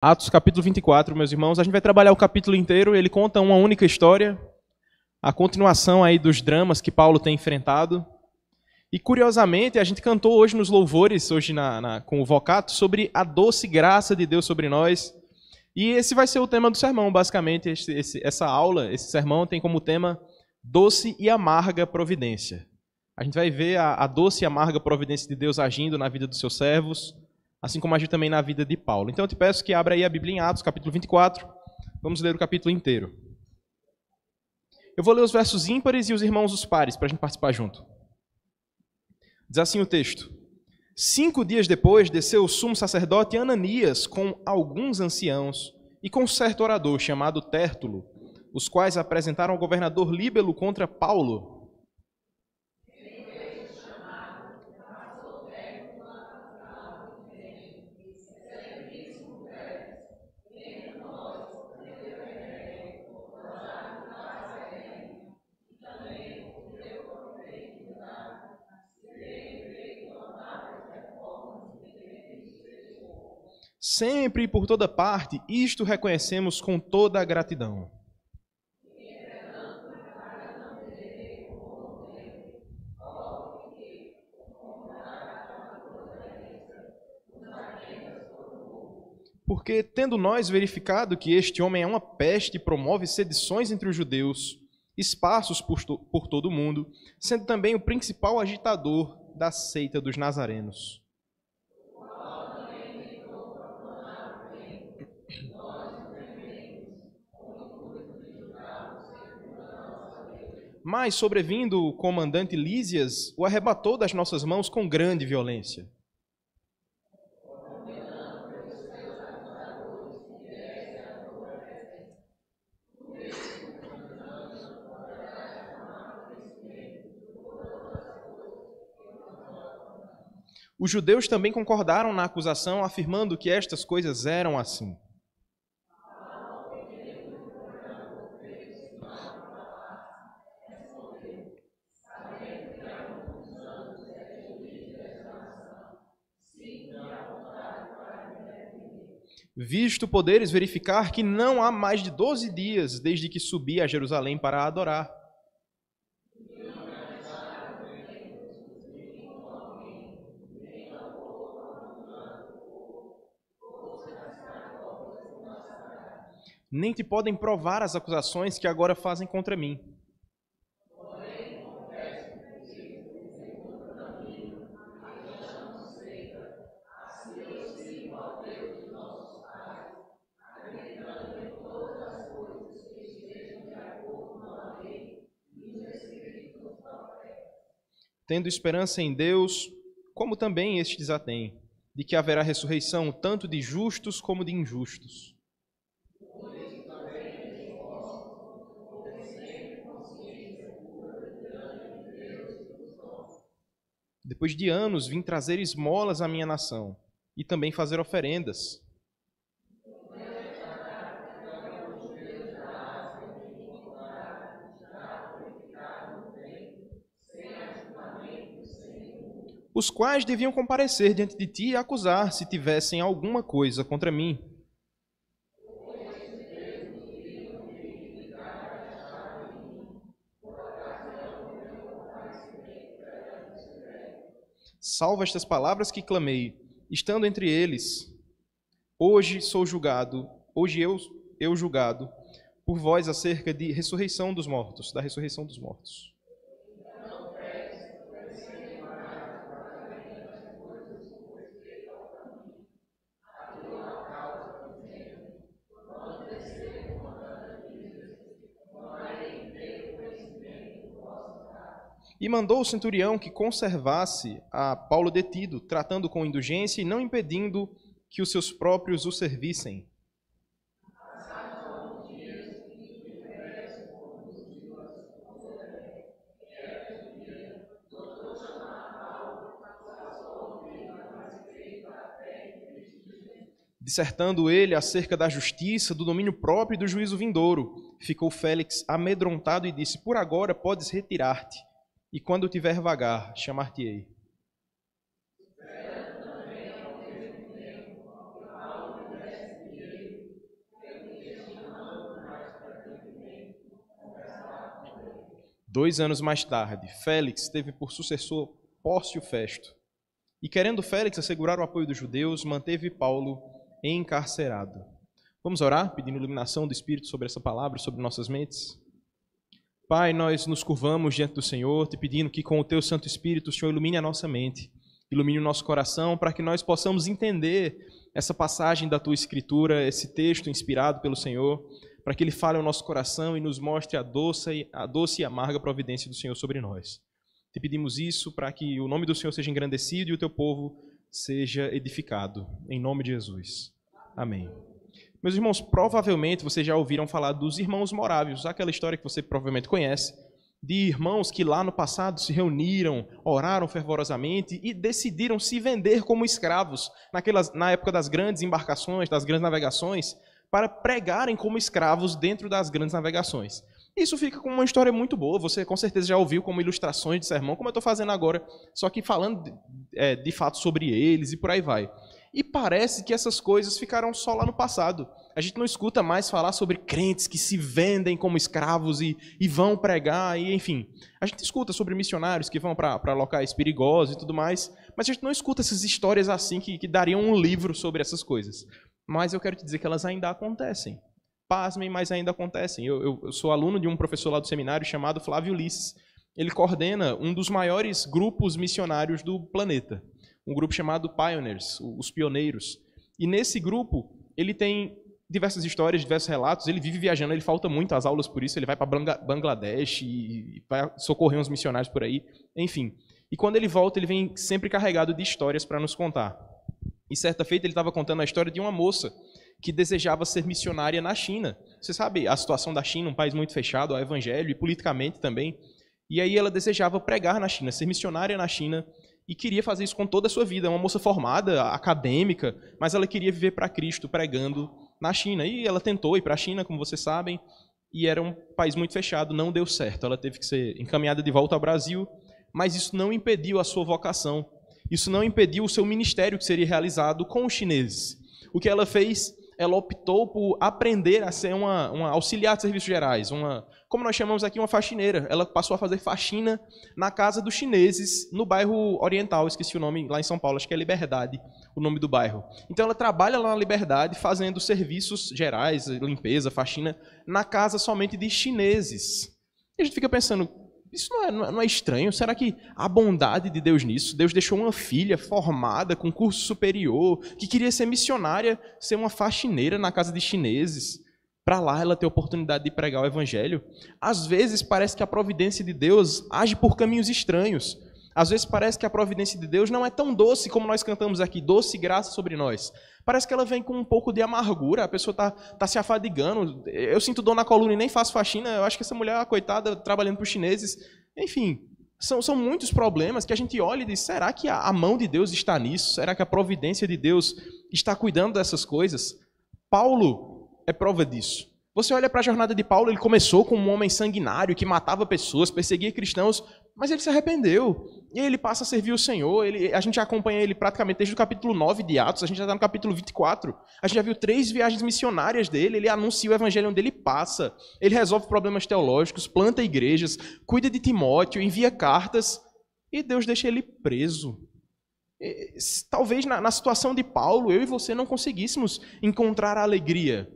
Atos capítulo 24, meus irmãos. A gente vai trabalhar o capítulo inteiro, ele conta uma única história, a continuação aí dos dramas que Paulo tem enfrentado. E curiosamente, a gente cantou hoje nos louvores, hoje com o vocato, sobre a doce graça de Deus sobre nós. E esse vai ser o tema do sermão, basicamente. Essa aula, esse sermão tem como tema doce e amarga providência. A gente vai ver a doce e amarga providência de Deus agindo na vida dos seus servos, assim como agiu também na vida de Paulo. Então eu te peço que abra aí a Bíblia em Atos, capítulo 24. Vamos ler o capítulo inteiro. Eu vou ler os versos ímpares e os irmãos os pares, para a gente participar junto. Diz assim o texto: 5 dias depois, desceu o sumo sacerdote Ananias com alguns anciãos e com um certo orador chamado Tértulo, os quais apresentaram ao governador Líbelo contra Paulo. Sempre e por toda parte, isto reconhecemos com toda a gratidão. Porque, tendo nós verificado que este homem é uma peste e promove sedições entre os judeus, esparsos por todo o mundo, sendo também o principal agitador da seita dos nazarenos. Mas, sobrevindo o comandante Lísias, o arrebatou das nossas mãos com grande violência. Os judeus também concordaram na acusação, afirmando que estas coisas eram assim. Visto poderes verificar que não há mais de 12 dias desde que subi a Jerusalém para adorar. Nem te podem provar as acusações que agora fazem contra mim. Tendo esperança em Deus, como também estes a têm, de que haverá ressurreição tanto de justos como de injustos. Depois de anos vim trazer esmolas à minha nação, e também fazer oferendas. Os quais deviam comparecer diante de ti e acusar, se tivessem alguma coisa contra mim. Salva estas palavras que clamei, estando entre eles. Hoje eu julgado, por vós acerca de ressurreição dos mortos, da ressurreição dos mortos. E mandou o centurião que conservasse a Paulo detido, tratando com indulgência e não impedindo que os seus próprios o servissem. Dissertando ele acerca da justiça, do domínio próprio e do juízo vindouro, ficou Félix amedrontado e disse: por agora podes retirar-te, e quando tiver vagar, chamar-te-ei. 2 anos mais tarde, Félix teve por sucessor Pórcio Festo. E querendo Félix assegurar o apoio dos judeus, manteve Paulo encarcerado. Vamos orar, pedindo iluminação do Espírito sobre essa palavra, sobre nossas mentes? Pai, nós nos curvamos diante do Senhor, te pedindo que com o teu Santo Espírito o Senhor ilumine a nossa mente, ilumine o nosso coração, para que nós possamos entender essa passagem da tua Escritura, esse texto inspirado pelo Senhor, para que ele fale ao nosso coração e nos mostre a doce e amarga providência do Senhor sobre nós. Te pedimos isso para que o nome do Senhor seja engrandecido e o teu povo seja edificado. Em nome de Jesus. Amém. Meus irmãos, provavelmente vocês já ouviram falar dos irmãos morávios, aquela história que você provavelmente conhece, de irmãos que lá no passado se reuniram, oraram fervorosamente e decidiram se vender como escravos na época das grandes embarcações, das grandes navegações, para pregarem como escravos dentro das grandes navegações. Isso fica com uma história muito boa, você com certeza já ouviu como ilustrações de sermão, como eu estou fazendo agora, só que falando de fato sobre eles e por aí vai. E parece que essas coisas ficaram só lá no passado. A gente não escuta mais falar sobre crentes que se vendem como escravos e vão pregar, e enfim. A gente escuta sobre missionários que vão para locais perigosos e tudo mais, mas a gente não escuta essas histórias assim que dariam um livro sobre essas coisas. Mas eu quero te dizer que elas ainda acontecem. Pasmem, mas ainda acontecem. Eu sou aluno de um professor lá do seminário chamado Flávio Ulisses. Ele coordena um dos maiores grupos missionários do planeta. Um grupo chamado Pioneers, os pioneiros. E nesse grupo, ele tem diversas histórias, diversos relatos. Ele vive viajando, ele falta muito às aulas por isso. Ele vai para Bangladesh e vai socorrer uns missionários por aí. Enfim. E quando ele volta, ele vem sempre carregado de histórias para nos contar. E certa feita ele estava contando a história de uma moça que desejava ser missionária na China. Você sabe a situação da China, um país muito fechado ao evangelho e politicamente também. E aí ela desejava pregar na China, ser missionária na China e queria fazer isso com toda a sua vida. Uma moça formada, acadêmica, mas ela queria viver para Cristo pregando na China. E ela tentou ir para a China, como vocês sabem, e era um país muito fechado, não deu certo. Ela teve que ser encaminhada de volta ao Brasil, mas isso não impediu a sua vocação. Isso não impediu o seu ministério que seria realizado com os chineses. O que ela fez? Ela optou por aprender a ser uma auxiliar de serviços gerais, como nós chamamos aqui, uma faxineira. Ela passou a fazer faxina na casa dos chineses, no bairro Oriental, esqueci o nome, lá em São Paulo, acho que é Liberdade, o nome do bairro. Então não trabalha lá na Liberdade, fazendo serviços gerais, limpeza, faxina, na casa somente de chineses. E a gente fica pensando, isso não é estranho? Será que há bondade de Deus nisso? Deus deixou uma filha formada, com curso superior, que queria ser missionária, ser uma faxineira na casa de chineses, para lá ela ter oportunidade de pregar o evangelho? Às vezes parece que a providência de Deus age por caminhos estranhos. Às vezes parece que a providência de Deus não é tão doce como nós cantamos aqui, doce graça sobre nós. Parece que ela vem com um pouco de amargura, a pessoa está se afadigando. Eu sinto dor na coluna e nem faço faxina, eu acho que essa mulher, coitada, trabalhando para os chineses. Enfim, são muitos problemas que a gente olha e diz, será que a mão de Deus está nisso? Será que a providência de Deus está cuidando dessas coisas? Paulo é prova disso. Você olha para a jornada de Paulo, ele começou como um homem sanguinário que matava pessoas, perseguia cristãos, mas ele se arrependeu. E ele passa a servir o Senhor. A gente acompanha ele praticamente desde o capítulo 9 de Atos, a gente já está no capítulo 24. A gente já viu 3 viagens missionárias dele, ele anuncia o evangelho onde ele passa. Ele resolve problemas teológicos, planta igrejas, cuida de Timóteo, envia cartas, e Deus deixa ele preso. Talvez na situação de Paulo, eu e você não conseguíssemos encontrar a alegria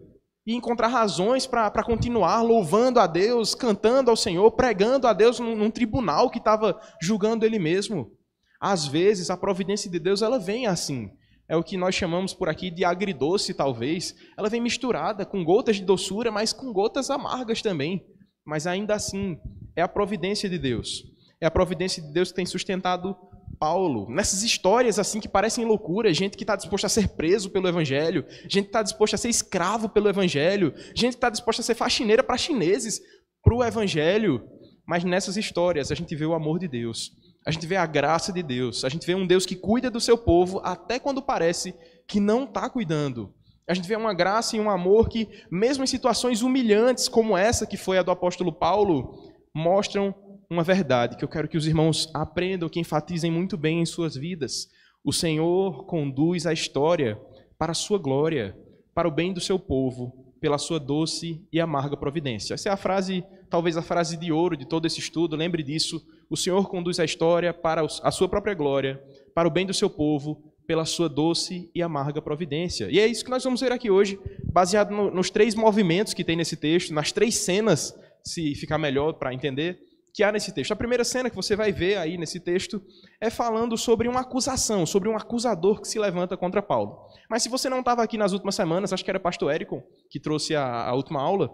e encontrar razões para continuar louvando a Deus, cantando ao Senhor, pregando a Deus num tribunal que estava julgando Ele mesmo. Às vezes, a providência de Deus ela vem assim. É o que nós chamamos por aqui de agridoce, talvez. Ela vem misturada com gotas de doçura, mas com gotas amargas também. Mas ainda assim, é a providência de Deus. É a providência de Deus que tem sustentado Paulo, nessas histórias assim que parecem loucura, gente que está disposta a ser preso pelo evangelho, gente que está disposta a ser escravo pelo evangelho, gente que está disposta a ser faxineira para chineses, para o evangelho. Mas nessas histórias a gente vê o amor de Deus, a gente vê a graça de Deus, a gente vê um Deus que cuida do seu povo até quando parece que não está cuidando. A gente vê uma graça e um amor que, mesmo em situações humilhantes como essa que foi a do apóstolo Paulo, mostram uma verdade que eu quero que os irmãos aprendam, que enfatizem muito bem em suas vidas. O Senhor conduz a história para a sua glória, para o bem do seu povo, pela sua doce e amarga providência. Essa é a frase, talvez a frase de ouro de todo esse estudo, lembre disso. O Senhor conduz a história para a sua própria glória, para o bem do seu povo, pela sua doce e amarga providência. E é isso que nós vamos ver aqui hoje, baseado nos 3 movimentos que tem nesse texto, nas 3 cenas, se ficar melhor para entender, que há nesse texto. A primeira cena que você vai ver aí nesse texto é falando sobre uma acusação, sobre um acusador que se levanta contra Paulo. Mas se você não estava aqui nas últimas semanas, acho que era pastor Érico que trouxe a última aula,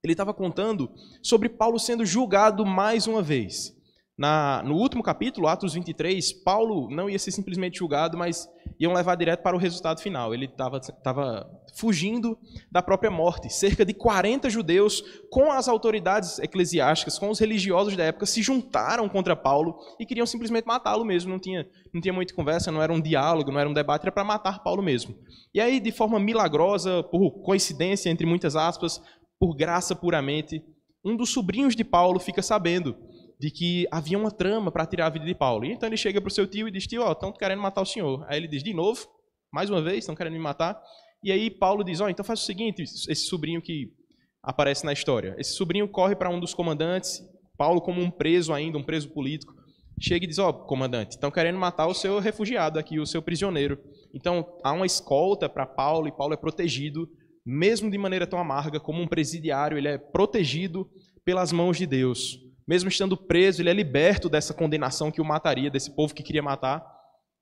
ele estava contando sobre Paulo sendo julgado mais uma vez. No último capítulo, Atos 23, Paulo não ia ser simplesmente julgado, mas iam levar direto para o resultado final. Ele estava fugindo da própria morte. Cerca de 40 judeus, com as autoridades eclesiásticas, com os religiosos da época, se juntaram contra Paulo e queriam simplesmente matá-lo mesmo. Não tinha muita conversa, não era um diálogo, não era um debate, era para matar Paulo mesmo. E aí, de forma milagrosa, por coincidência, entre muitas aspas, por graça puramente, um dos sobrinhos de Paulo fica sabendo de que havia uma trama para tirar a vida de Paulo. E então ele chega para o seu tio e diz: tio, estão querendo matar o senhor. Aí ele diz: de novo? Mais uma vez? Estão querendo me matar? E aí Paulo diz: então faz o seguinte, esse sobrinho que aparece na história. Esse sobrinho corre para um dos comandantes, Paulo como um preso ainda, um preso político, chega e diz: comandante, estão querendo matar o seu refugiado aqui, o seu prisioneiro. Então há uma escolta para Paulo e Paulo é protegido, mesmo de maneira tão amarga, como um presidiário, ele é protegido pelas mãos de Deus. Mesmo estando preso, ele é liberto dessa condenação que o mataria, desse povo que queria matar.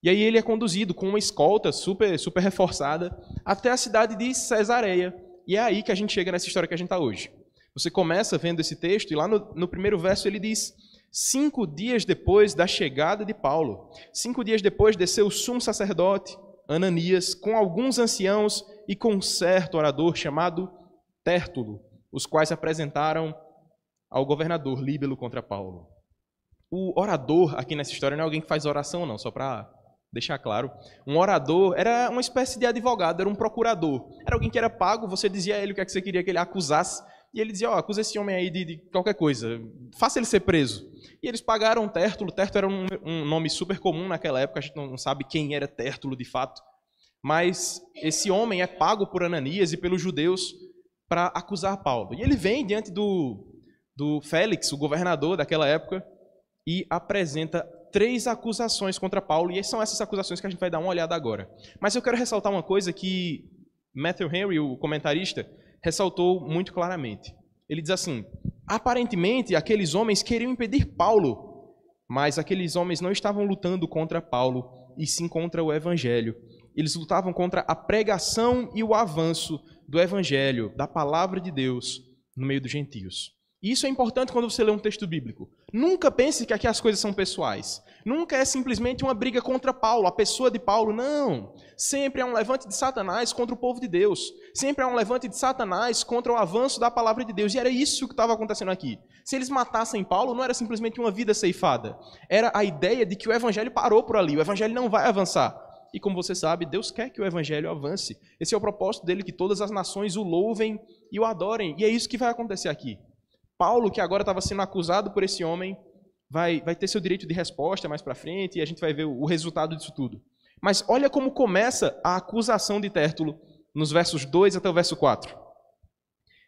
E aí ele é conduzido com uma escolta super reforçada até a cidade de Cesareia. E é aí que a gente chega nessa história que a gente está hoje. Você começa vendo esse texto e lá no primeiro verso ele diz: 5 dias depois da chegada de Paulo, 5 dias depois desceu o sumo sacerdote, Ananias, com alguns anciãos e com um certo orador chamado Tértulo, os quais apresentaram ao governador Líbelo contra Paulo. O orador aqui nessa história não é alguém que faz oração, não, só para deixar claro. Um orador era uma espécie de advogado, era um procurador. Era alguém que era pago, você dizia a ele o que é que você queria que ele acusasse, e ele dizia: acusa esse homem aí de qualquer coisa, faça ele ser preso. E eles pagaram Tértulo. Tértulo era um nome super comum naquela época, a gente não sabe quem era Tértulo de fato, mas esse homem é pago por Ananias e pelos judeus para acusar Paulo. E ele vem diante do Félix, o governador daquela época, e apresenta 3 acusações contra Paulo, e são essas acusações que a gente vai dar uma olhada agora. Mas eu quero ressaltar uma coisa que Matthew Henry, o comentarista, ressaltou muito claramente. Ele diz assim: aparentemente aqueles homens queriam impedir Paulo, mas aqueles homens não estavam lutando contra Paulo, e sim contra o Evangelho. Eles lutavam contra a pregação e o avanço do Evangelho, da palavra de Deus, no meio dos gentios. E isso é importante quando você lê um texto bíblico. Nunca pense que aqui as coisas são pessoais. Nunca é simplesmente uma briga contra Paulo, a pessoa de Paulo. Não. Sempre é um levante de Satanás contra o povo de Deus. Sempre é um levante de Satanás contra o avanço da palavra de Deus. E era isso que estava acontecendo aqui. Se eles matassem Paulo, não era simplesmente uma vida ceifada. Era a ideia de que o evangelho parou por ali. O evangelho não vai avançar. E como você sabe, Deus quer que o evangelho avance. Esse é o propósito dele, que todas as nações o louvem e o adorem. E é isso que vai acontecer aqui. Paulo, que agora estava sendo acusado por esse homem, vai ter seu direito de resposta mais para frente e a gente vai ver o resultado disso tudo. Mas olha como começa a acusação de Tértulo nos versos 2 até o verso 4.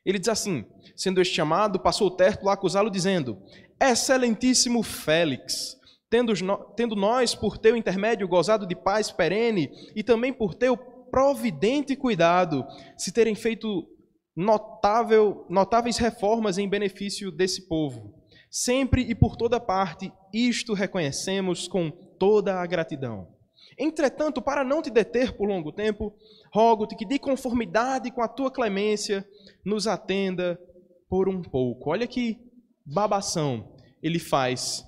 Ele diz assim: sendo este chamado, passou Tértulo a acusá-lo, dizendo: excelentíssimo Félix, tendo nós, por teu intermédio, gozado de paz perene e também por teu providente cuidado, se terem feito notáveis reformas em benefício desse povo. Sempre e por toda parte, isto reconhecemos com toda a gratidão. Entretanto, para não te deter por longo tempo, rogo-te que, de conformidade com a tua clemência, nos atenda por um pouco. Olha que babação ele faz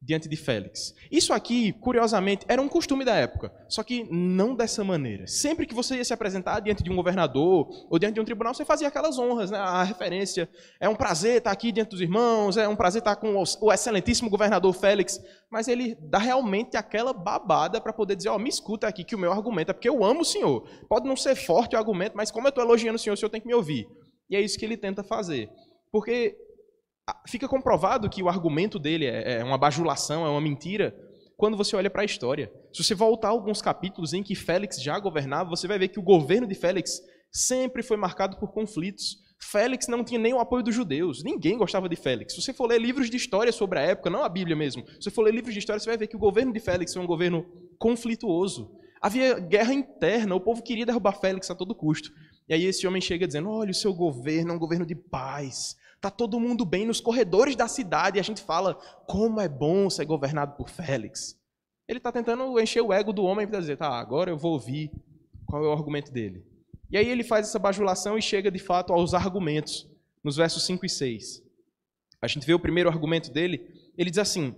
diante de Félix. Isso aqui, curiosamente, era um costume da época, só que não dessa maneira. Sempre que você ia se apresentar diante de um governador ou diante de um tribunal, você fazia aquelas honras, né? A referência: é um prazer estar aqui diante dos irmãos, é um prazer estar com o excelentíssimo governador Félix, mas ele dá realmente aquela babada para poder dizer: me escuta aqui que o meu argumento é porque eu amo o senhor. Pode não ser forte o argumento, mas como eu estou elogiando o senhor tem que me ouvir. E é isso que ele tenta fazer. Porque fica comprovado que o argumento dele é uma bajulação, é uma mentira, quando você olha para a história. Se você voltar alguns capítulos em que Félix já governava, você vai ver que o governo de Félix sempre foi marcado por conflitos. Félix não tinha nem o apoio dos judeus. Ninguém gostava de Félix. Se você for ler livros de história sobre a época, não a Bíblia mesmo, se você for ler livros de história, você vai ver que o governo de Félix foi um governo conflituoso. Havia guerra interna, o povo queria derrubar Félix a todo custo. E aí esse homem chega dizendo, olha, o seu governo é um governo de paz. Está todo mundo bem nos corredores da cidade. E a gente fala, como é bom ser governado por Félix. Ele está tentando encher o ego do homem para dizer, tá, agora eu vou ouvir qual é o argumento dele. E aí ele faz essa bajulação e chega de fato aos argumentos, nos versos 5 e 6. A gente vê o primeiro argumento dele, ele diz assim,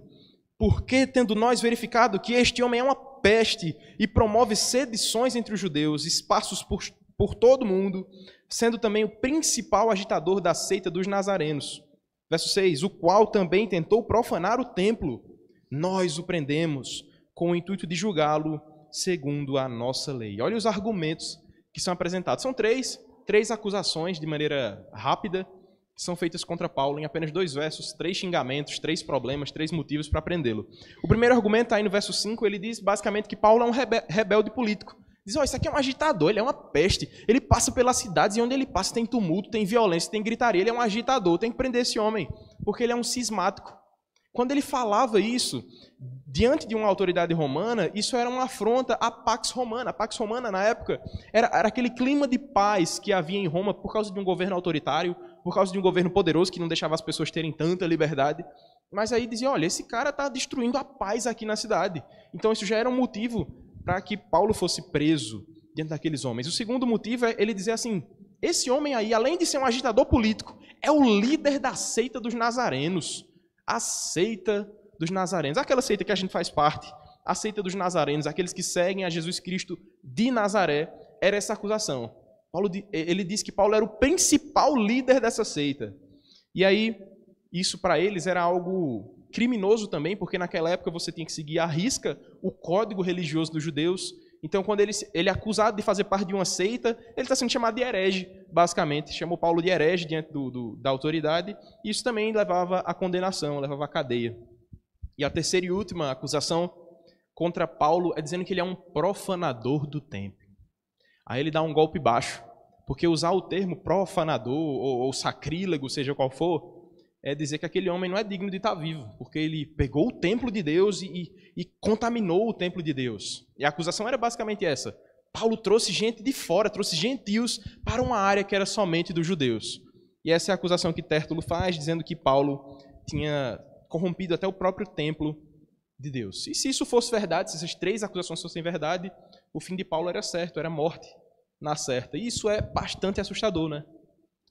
porque tendo nós verificado que este homem é uma peste e promove sedições entre os judeus, esparsos por todo o mundo, sendo também o principal agitador da seita dos nazarenos. Verso 6, o qual também tentou profanar o templo, nós o prendemos com o intuito de julgá-lo segundo a nossa lei. Olha os argumentos que são apresentados. São três acusações de maneira rápida que são feitas contra Paulo em apenas 2 versos, 3 xingamentos, 3 problemas, 3 motivos para prendê-lo. O primeiro argumento está aí no verso 5, ele diz basicamente que Paulo é um rebelde político. Diz, isso aqui é um agitador, ele é uma peste, ele passa pelas cidades e onde ele passa tem tumulto, tem violência, tem gritaria, ele é um agitador, tem que prender esse homem, porque ele é um cismático. Quando ele falava isso, diante de uma autoridade romana, isso era uma afronta à Pax Romana. A Pax Romana, na época, era aquele clima de paz que havia em Roma por causa de um governo autoritário, por causa de um governo poderoso que não deixava as pessoas terem tanta liberdade. Mas aí dizia, olha, esse cara está destruindo a paz aqui na cidade. Então isso já era um motivo para que Paulo fosse preso diante daqueles homens. O segundo motivo é ele dizer assim, esse homem aí, além de ser um agitador político, é o líder da seita dos nazarenos. A seita dos nazarenos, aquela seita que a gente faz parte, a seita dos nazarenos, aqueles que seguem a Jesus Cristo de Nazaré, era essa acusação. Ele diz que Paulo era o principal líder dessa seita. E aí, isso para eles era algo criminoso também, porque naquela época você tinha que seguir à risca o código religioso dos judeus. Então, quando ele é acusado de fazer parte de uma seita, ele está sendo chamado de herege, basicamente. Chamou Paulo de herege diante da autoridade. E isso também levava à condenação, levava à cadeia. E a terceira e última acusação contra Paulo é dizendo que ele é um profanador do templo. Aí ele dá um golpe baixo, porque usar o termo profanador ou sacrílego, seja qual for, é dizer que aquele homem não é digno de estar vivo, porque ele pegou o templo de Deus e contaminou o templo de Deus. E a acusação era basicamente essa. Paulo trouxe gente de fora, trouxe gentios para uma área que era somente dos judeus. E essa é a acusação que Tértulo faz, dizendo que Paulo tinha corrompido até o próprio templo de Deus. E se isso fosse verdade, se essas 3 acusações fossem verdade, o fim de Paulo era certo, era morte na certa. E isso é bastante assustador, né?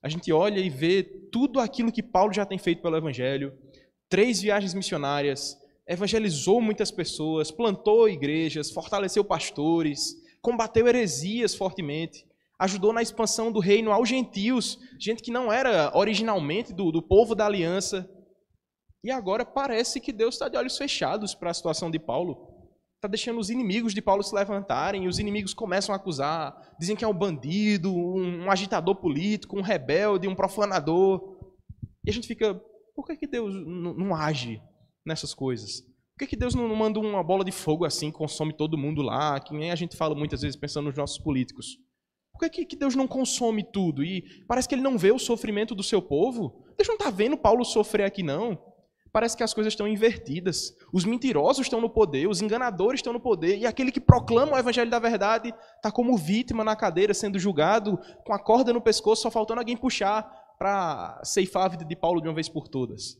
A gente olha e vê tudo aquilo que Paulo já tem feito pelo Evangelho, 3 viagens missionárias, evangelizou muitas pessoas, plantou igrejas, fortaleceu pastores, combateu heresias fortemente, ajudou na expansão do reino aos gentios, gente que não era originalmente do povo da aliança. E agora parece que Deus está de olhos fechados para a situação de Paulo. Está deixando os inimigos de Paulo se levantarem, e os inimigos começam a acusar, dizem que é um bandido, um agitador político, um rebelde, um profanador. E a gente fica, por que Deus não age nessas coisas? Por que Deus não manda uma bola de fogo assim, consome todo mundo lá, que nem a gente fala muitas vezes pensando nos nossos políticos? Por que Deus não consome tudo? E parece que ele não vê o sofrimento do seu povo. Deus não está vendo Paulo sofrer aqui, não. Parece que as coisas estão invertidas. Os mentirosos estão no poder, os enganadores estão no poder, e aquele que proclama o evangelho da verdade está como vítima na cadeira, sendo julgado, com a corda no pescoço, só faltando alguém puxar para ceifar a vida de Paulo de uma vez por todas.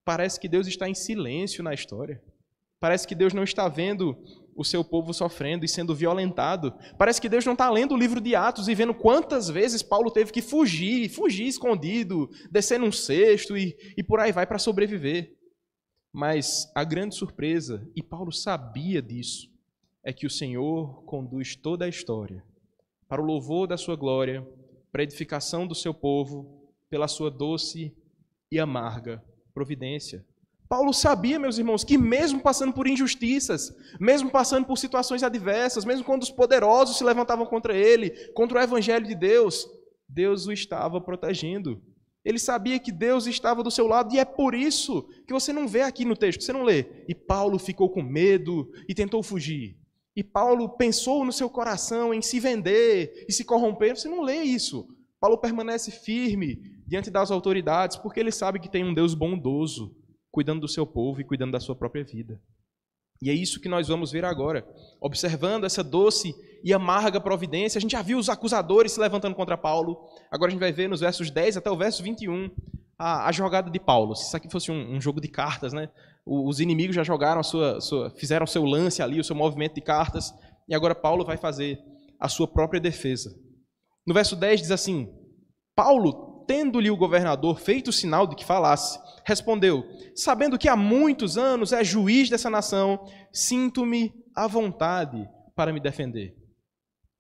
Parece que Deus está em silêncio na história. Parece que Deus não está vendo o seu povo sofrendo e sendo violentado. Parece que Deus não está lendo o livro de Atos e vendo quantas vezes Paulo teve que fugir escondido, descer num cesto e por aí vai para sobreviver. Mas a grande surpresa, e Paulo sabia disso, é que o Senhor conduz toda a história para o louvor da sua glória, para a edificação do seu povo, pela sua doce e amarga providência. Paulo sabia, meus irmãos, que mesmo passando por injustiças, mesmo passando por situações adversas, mesmo quando os poderosos se levantavam contra ele, contra o evangelho de Deus, Deus o estava protegendo. Ele sabia que Deus estava do seu lado, e é por isso que você não vê aqui no texto, você não lê. E Paulo ficou com medo e tentou fugir. e Paulo pensou no seu coração em se vender e se corromper. Você não lê isso. Paulo permanece firme diante das autoridades porque ele sabe que tem um Deus bondoso cuidando do seu povo e cuidando da sua própria vida. E é isso que nós vamos ver agora. Observando essa doce e amarga providência, a gente já viu os acusadores se levantando contra Paulo. Agora a gente vai ver nos versos 10 até o verso 21 a jogada de Paulo. Se isso aqui fosse um jogo de cartas, né? Os inimigos já jogaram fizeram seu lance ali, o seu movimento de cartas, e agora Paulo vai fazer a sua própria defesa. No verso 10 diz assim: Paulo, tendo-lhe o governador feito o sinal de que falasse, respondeu: sabendo que há muitos anos é juiz dessa nação, sinto-me à vontade para me defender.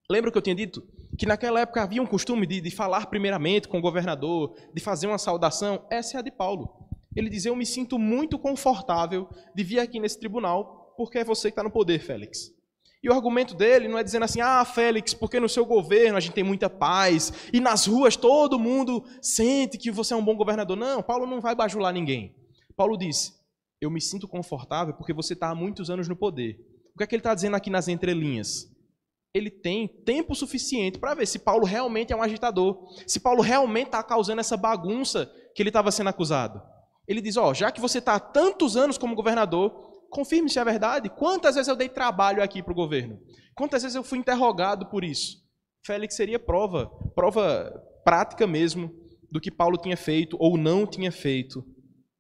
Lembra que eu tinha dito que naquela época havia um costume de falar primeiramente com o governador, de fazer uma saudação? Essa é a de Paulo. Ele diz: eu me sinto muito confortável de vir aqui nesse tribunal, porque é você que está no poder, Félix. E o argumento dele não é dizendo assim: ah, Félix, porque no seu governo a gente tem muita paz, e nas ruas todo mundo sente que você é um bom governador. Não, Paulo não vai bajular ninguém. Paulo diz: eu me sinto confortável porque você está há muitos anos no poder. O que é que ele está dizendo aqui nas entrelinhas? Ele tem tempo suficiente para ver se Paulo realmente é um agitador, se Paulo realmente está causando essa bagunça que ele estava sendo acusado. Ele diz: ó, já que você está há tantos anos como governador, confirme se é verdade. Quantas vezes eu dei trabalho aqui para o governo? Quantas vezes eu fui interrogado por isso? Félix seria prova prática mesmo do que Paulo tinha feito ou não tinha feito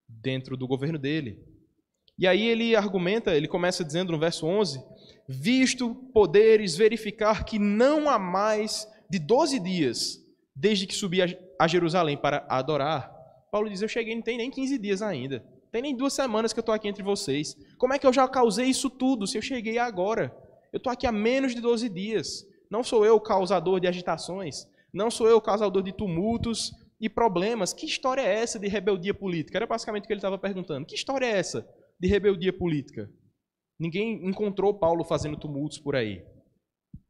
dentro do governo dele. E aí ele argumenta, ele começa dizendo no verso 11: visto poderes verificar que não há mais de 12 dias desde que subi a Jerusalém para adorar. Paulo diz: eu cheguei, não tem nem 15 dias ainda. Tem nem 2 semanas que eu estou aqui entre vocês. Como é que eu já causei isso tudo se eu cheguei agora? Eu estou aqui há menos de 12 dias. Não sou eu o causador de agitações. Não sou eu o causador de tumultos e problemas. Que história é essa de rebeldia política? Era basicamente o que ele estava perguntando. Que história é essa de rebeldia política? Ninguém encontrou Paulo fazendo tumultos por aí.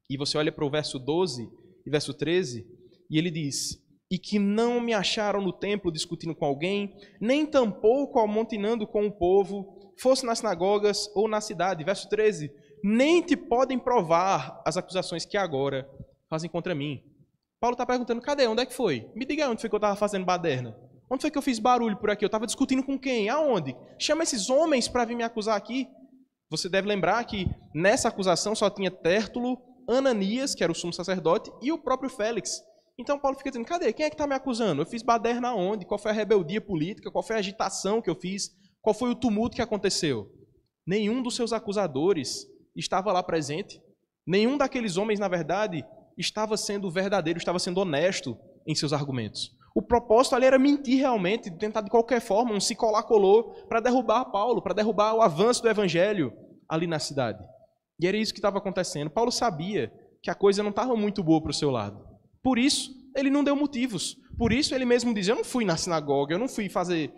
E você olha para o verso 12 e verso 13, e ele diz: e que não me acharam no templo discutindo com alguém, nem tampouco amontinando com o povo, fosse nas sinagogas ou na cidade. Verso 13, nem te podem provar as acusações que agora fazem contra mim. Paulo está perguntando: cadê? Onde é que foi? Me diga onde foi que eu estava fazendo baderna. Onde foi que eu fiz barulho por aqui? Eu estava discutindo com quem? Aonde? Chama esses homens para vir me acusar aqui. Você deve lembrar que nessa acusação só tinha Tértulo, Ananias, que era o sumo sacerdote, e o próprio Félix. Então Paulo fica dizendo: cadê? Quem é que está me acusando? Eu fiz baderna aonde? Qual foi a rebeldia política? Qual foi a agitação que eu fiz? Qual foi o tumulto que aconteceu? Nenhum dos seus acusadores estava lá presente. Nenhum daqueles homens, na verdade, estava sendo verdadeiro, estava sendo honesto em seus argumentos. O propósito ali era mentir realmente, tentar de qualquer forma, um se colar-colou para derrubar Paulo, para derrubar o avanço do evangelho ali na cidade. E era isso que estava acontecendo. Paulo sabia que a coisa não estava muito boa para o seu lado. Por isso, ele não deu motivos. Por isso, ele mesmo diz: eu não fui na sinagoga, eu não fui fazer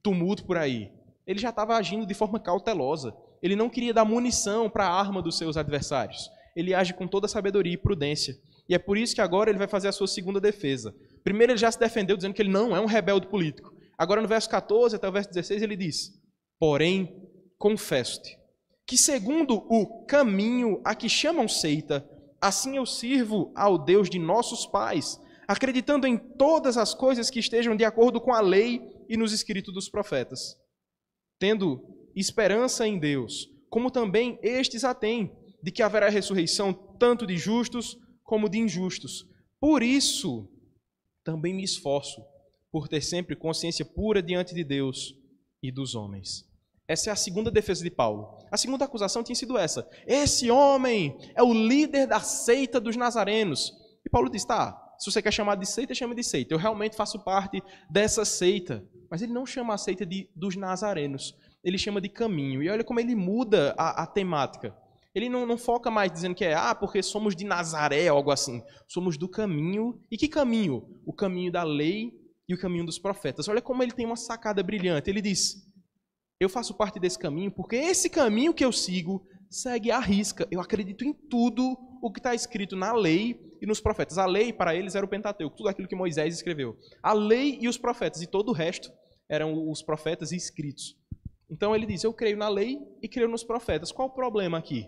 tumulto por aí. Ele já estava agindo de forma cautelosa. Ele não queria dar munição para a arma dos seus adversários. Ele age com toda sabedoria e prudência. E é por isso que agora ele vai fazer a sua segunda defesa. Primeiro ele já se defendeu dizendo que ele não é um rebelde político. Agora no verso 14 até o verso 16 ele diz: porém, confesso-te que segundo o caminho a que chamam seita, assim eu sirvo ao Deus de nossos pais, acreditando em todas as coisas que estejam de acordo com a lei e nos escritos dos profetas. Tendo esperança em Deus, como também estes a têm, de que haverá ressurreição tanto de justos como de injustos. Por isso, também me esforço por ter sempre consciência pura diante de Deus e dos homens. Essa é a segunda defesa de Paulo. A segunda acusação tinha sido essa: esse homem é o líder da seita dos nazarenos. E Paulo diz: tá, se você quer chamar de seita, chama de seita. Eu realmente faço parte dessa seita. Mas ele não chama a seita dos nazarenos. Ele chama de caminho. E olha como ele muda a temática. Ele não foca mais dizendo que porque somos de Nazaré ou algo assim. Somos do caminho. E que caminho? O caminho da lei e o caminho dos profetas. Olha como ele tem uma sacada brilhante. Ele diz: eu faço parte desse caminho porque esse caminho que eu sigo segue à risca. Eu acredito em tudo o que está escrito na lei e nos profetas. A lei, para eles, era o Pentateuco, tudo aquilo que Moisés escreveu. A lei e os profetas, e todo o resto eram os profetas escritos. Então ele diz: eu creio na lei e creio nos profetas. Qual o problema aqui?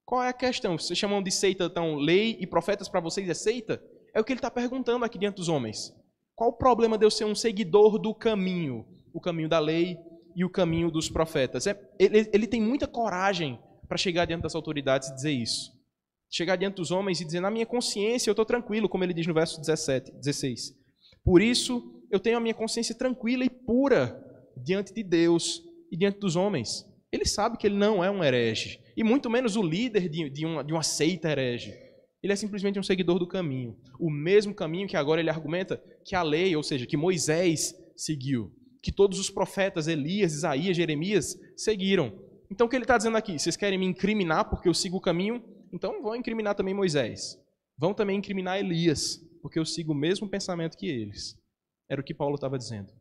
Qual é a questão? Vocês chamam de seita, então, lei e profetas para vocês é seita? É o que ele está perguntando aqui diante dos homens. Qual o problema de eu ser um seguidor do caminho? O caminho da lei e o caminho dos profetas. Ele tem muita coragem para chegar diante das autoridades e dizer isso. Chegar diante dos homens e dizer, na minha consciência eu estou tranquilo, como ele diz no verso 16. Por isso eu tenho a minha consciência tranquila e pura diante de Deus e diante dos homens. Ele sabe que ele não é um herege, e muito menos o líder de uma seita herege. Ele é simplesmente um seguidor do caminho. O mesmo caminho que agora ele argumenta que a lei, ou seja, que Moisés seguiu, que todos os profetas, Elias, Isaías, Jeremias, seguiram. Então o que ele está dizendo aqui? Vocês querem me incriminar porque eu sigo o caminho? Então vão incriminar também Moisés. Vão também incriminar Elias, porque eu sigo o mesmo pensamento que eles. Era o que Paulo estava dizendo.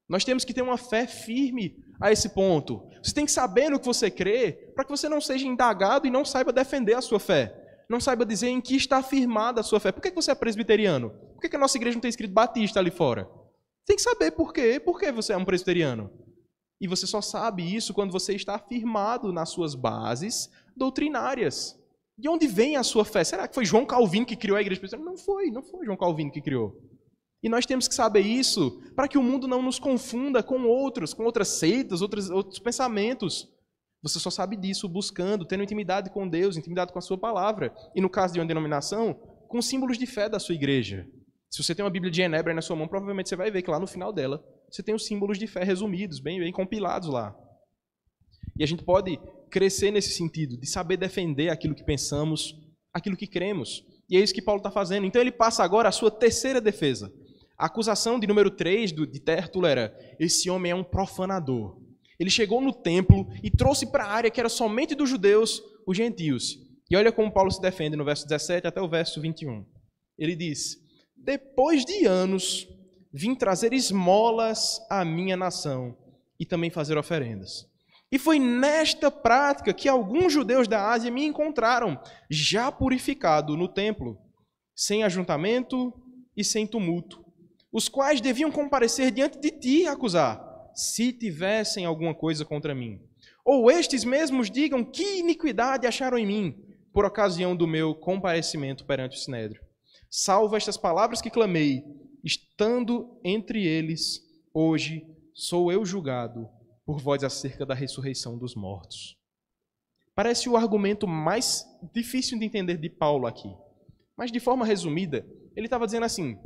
Nós temos que ter uma fé firme a esse ponto. Você tem que saber no que você crê, para que você não seja indagado e não saiba defender a sua fé. Não saiba dizer em que está firmada a sua fé. Por que você é presbiteriano? Por que a nossa igreja não tem escrito batista ali fora? Tem que saber por quê. Por que você é um presbiteriano? E você só sabe isso quando você está firmado nas suas bases doutrinárias. De onde vem a sua fé? Será que foi João Calvino que criou a igreja presbiteriana? Não foi João Calvino que criou. E nós temos que saber isso para que o mundo não nos confunda com outras seitas, outros pensamentos. Você só sabe disso buscando, tendo intimidade com Deus, intimidade com a sua palavra. E no caso de uma denominação, com símbolos de fé da sua igreja. Se você tem uma Bíblia de Genebra aí na sua mão, provavelmente você vai ver que lá no final dela, você tem os símbolos de fé resumidos, bem compilados lá. E a gente pode crescer nesse sentido, de saber defender aquilo que pensamos, aquilo que cremos. E é isso que Paulo está fazendo. Então ele passa agora a sua terceira defesa. A acusação de número 3 de Tértulo era: esse homem é um profanador. Ele chegou no templo e trouxe para a área que era somente dos judeus, os gentios. E olha como Paulo se defende no verso 17 até o verso 21. Ele diz: depois de anos, vim trazer esmolas à minha nação e também fazer oferendas. E foi nesta prática que alguns judeus da Ásia me encontraram, já purificado no templo, sem ajuntamento e sem tumulto, os quais deviam comparecer diante de ti e acusar, se tivessem alguma coisa contra mim. Ou estes mesmos digam que iniquidade acharam em mim, por ocasião do meu comparecimento perante o Sinédrio. Salvo estas palavras que clamei, estando entre eles, hoje sou eu julgado por vós acerca da ressurreição dos mortos. Parece o argumento mais difícil de entender de Paulo aqui. Mas de forma resumida, ele estava dizendo assim: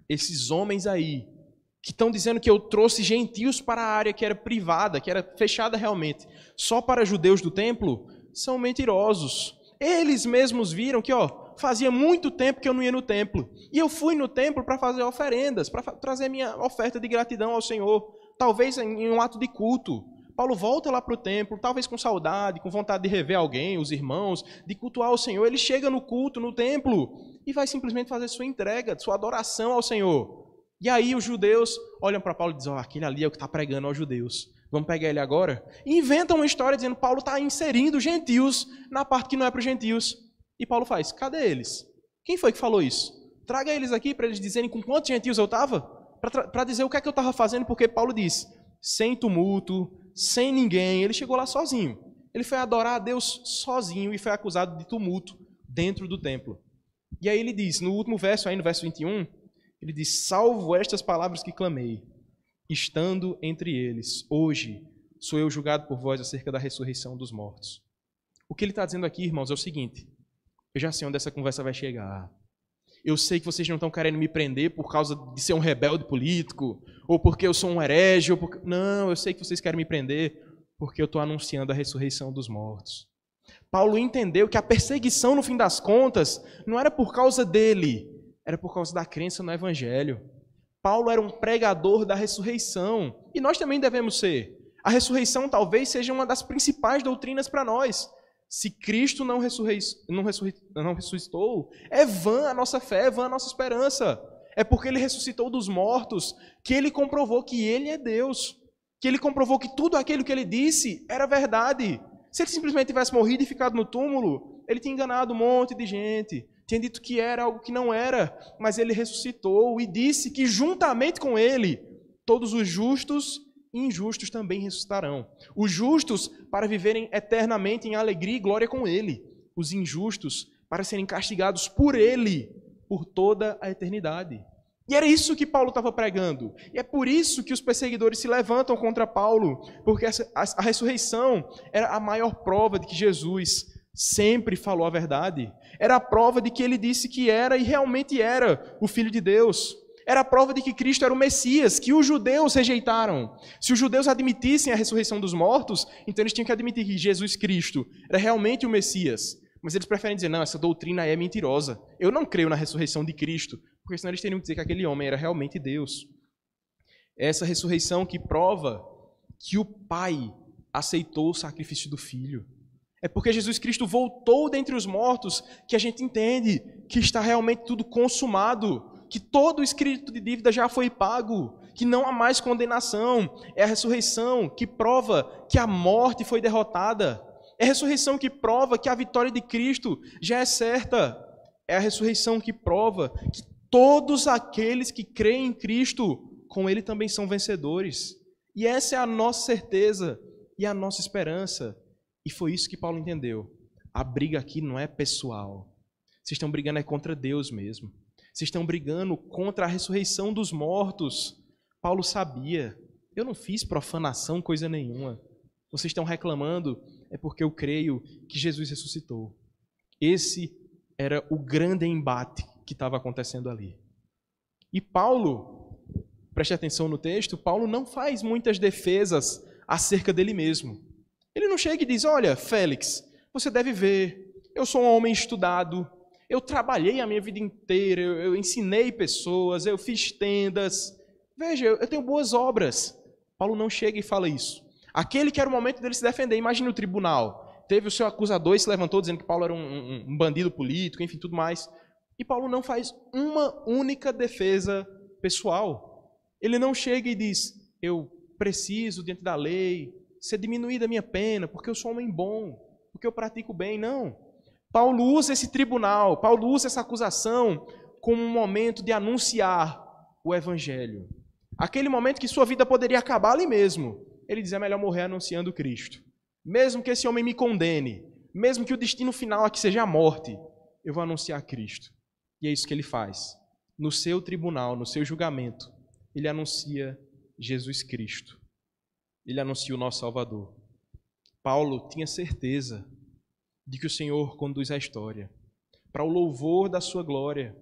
esses homens aí, que estão dizendo que eu trouxe gentios para a área que era privada, que era fechada realmente, só para judeus do templo, são mentirosos. Eles mesmos viram que, fazia muito tempo que eu não ia no templo. E eu fui no templo para fazer oferendas, para trazer minha oferta de gratidão ao Senhor. Talvez em um ato de culto. Paulo volta lá para o templo, talvez com saudade, com vontade de rever alguém, os irmãos, de cultuar o Senhor. Ele chega no culto, no templo, e vai simplesmente fazer sua entrega, sua adoração ao Senhor. E aí os judeus olham para Paulo e dizem: aquele ali é o que está pregando aos judeus. Vamos pegar ele agora? E inventam uma história dizendo que Paulo está inserindo gentios na parte que não é para os gentios. E Paulo faz: cadê eles? Quem foi que falou isso? Traga eles aqui para eles dizerem com quantos gentios eu estava, para dizer o que é que eu estava fazendo, porque Paulo diz: sem tumulto, sem ninguém. Ele chegou lá sozinho. Ele foi adorar a Deus sozinho e foi acusado de tumulto dentro do templo. E aí ele diz, no último verso, aí no verso 21, ele diz: salvo estas palavras que clamei, estando entre eles, hoje sou eu julgado por vós acerca da ressurreição dos mortos. O que ele está dizendo aqui, irmãos, é o seguinte: eu já sei onde essa conversa vai chegar. Eu sei que vocês não estão querendo me prender por causa de ser um rebelde político, ou porque eu sou um herege, ou porque... Não, eu sei que vocês querem me prender porque eu estou anunciando a ressurreição dos mortos. Paulo entendeu que a perseguição, no fim das contas, não era por causa dele, era por causa da crença no Evangelho. Paulo era um pregador da ressurreição, e nós também devemos ser. A ressurreição talvez seja uma das principais doutrinas para nós. Se Cristo não ressuscitou, é vã a nossa fé, é vã a nossa esperança. É porque Ele ressuscitou dos mortos que Ele comprovou que Ele é Deus. Que Ele comprovou que tudo aquilo que Ele disse era verdade. Se Ele simplesmente tivesse morrido e ficado no túmulo, Ele tinha enganado um monte de gente. Tinha dito que era algo que não era. Mas Ele ressuscitou e disse que juntamente com Ele, todos os justos e injustos também ressuscitarão. Os justos para viverem eternamente em alegria e glória com Ele. os injustos, para serem castigados por ele, por toda a eternidade. E era isso que Paulo estava pregando. E é por isso que os perseguidores se levantam contra Paulo, porque a ressurreição era a maior prova de que Jesus sempre falou a verdade. Era a prova de que ele disse que era e realmente era o Filho de Deus. Era a prova de que Cristo era o Messias, que os judeus rejeitaram. Se os judeus admitissem a ressurreição dos mortos, então eles tinham que admitir que Jesus Cristo era realmente o Messias. Mas eles preferem dizer, não, essa doutrina aí é mentirosa. Eu não creio na ressurreição de Cristo, porque senão eles teriam que dizer que aquele homem era realmente Deus. É essa ressurreição que prova que o Pai aceitou o sacrifício do Filho. É porque Jesus Cristo voltou dentre os mortos que a gente entende que está realmente tudo consumado, que todo o escrito de dívida já foi pago, que não há mais condenação. É a ressurreição que prova que a morte foi derrotada. É a ressurreição que prova que a vitória de Cristo já é certa. É a ressurreição que prova que todos aqueles que creem em Cristo, com Ele também são vencedores. E essa é a nossa certeza e a nossa esperança. E foi isso que Paulo entendeu. A briga aqui não é pessoal. Vocês estão brigando é contra Deus mesmo. Vocês estão brigando contra a ressurreição dos mortos. Paulo sabia. Eu não fiz profanação, coisa nenhuma. Vocês estão reclamando é porque eu creio que Jesus ressuscitou. Esse era o grande embate que estava acontecendo ali. E Paulo, preste atenção no texto, Paulo não faz muitas defesas acerca dele mesmo. Ele não chega e diz, olha, Félix, você deve ver, eu sou um homem estudado, eu trabalhei a minha vida inteira, eu ensinei pessoas, eu fiz tendas, veja, eu tenho boas obras. Paulo não chega e fala isso. Aquele que era o momento dele se defender, imagine o tribunal, teve o seu acusador e se levantou dizendo que Paulo era um bandido político, enfim, tudo mais. E Paulo não faz uma única defesa pessoal. Ele não chega e diz, eu preciso, diante da lei, ser diminuída a minha pena, porque eu sou um homem bom, porque eu pratico bem. Não. Paulo usa esse tribunal, Paulo usa essa acusação como um momento de anunciar o Evangelho. Aquele momento que sua vida poderia acabar ali mesmo. Ele diz, é melhor morrer anunciando Cristo. Mesmo que esse homem me condene, mesmo que o destino final aqui seja a morte, eu vou anunciar Cristo. E é isso que ele faz. No seu tribunal, no seu julgamento, ele anuncia Jesus Cristo. Ele anuncia o nosso Salvador. Paulo tinha certeza de que o Senhor conduz a história para o louvor da sua glória,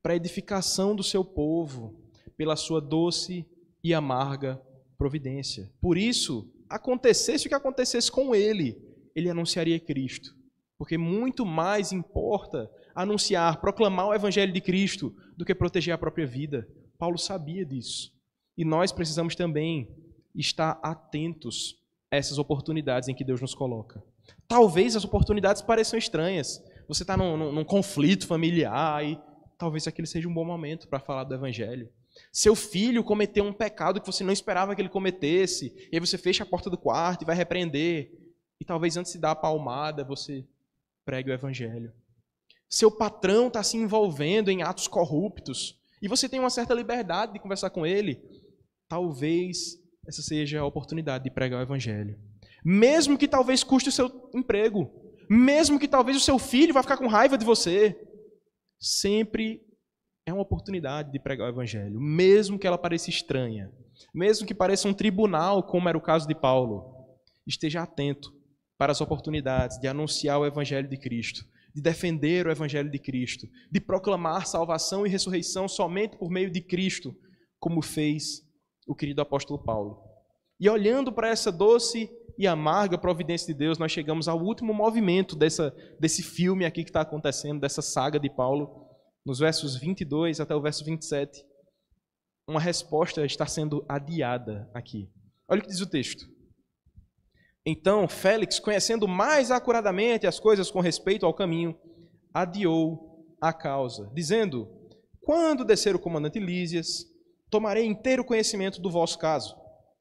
para a edificação do seu povo, pela sua doce e amarga providência. Por isso, acontecesse o que acontecesse com ele, ele anunciaria Cristo. Porque muito mais importa anunciar, proclamar o Evangelho de Cristo do que proteger a própria vida. Paulo sabia disso. E nós precisamos também estar atentos a essas oportunidades em que Deus nos coloca. Talvez as oportunidades pareçam estranhas. Você está num conflito familiar e talvez aquele seja um bom momento para falar do Evangelho. Seu filho cometeu um pecado que você não esperava que ele cometesse, e aí você fecha a porta do quarto e vai repreender. E talvez antes de dar a palmada, você pregue o Evangelho. Seu patrão está se envolvendo em atos corruptos, e você tem uma certa liberdade de conversar com ele. Talvez essa seja a oportunidade de pregar o Evangelho. Mesmo que talvez custe o seu emprego, mesmo que talvez o seu filho vá ficar com raiva de você, sempre é uma oportunidade de pregar o Evangelho, mesmo que ela pareça estranha, mesmo que pareça um tribunal, como era o caso de Paulo. Esteja atento para as oportunidades de anunciar o Evangelho de Cristo, de defender o Evangelho de Cristo, de proclamar salvação e ressurreição somente por meio de Cristo, como fez o querido apóstolo Paulo. E olhando para essa doce e amarga providência de Deus, nós chegamos ao último movimento desse filme aqui que está acontecendo, dessa saga de Paulo, nos versos 22 até o verso 27. Uma resposta está sendo adiada aqui. Olha o que diz o texto. Então, Félix, conhecendo mais acuradamente as coisas com respeito ao caminho, adiou a causa, dizendo, quando descer o comandante Lísias, tomarei inteiro conhecimento do vosso caso.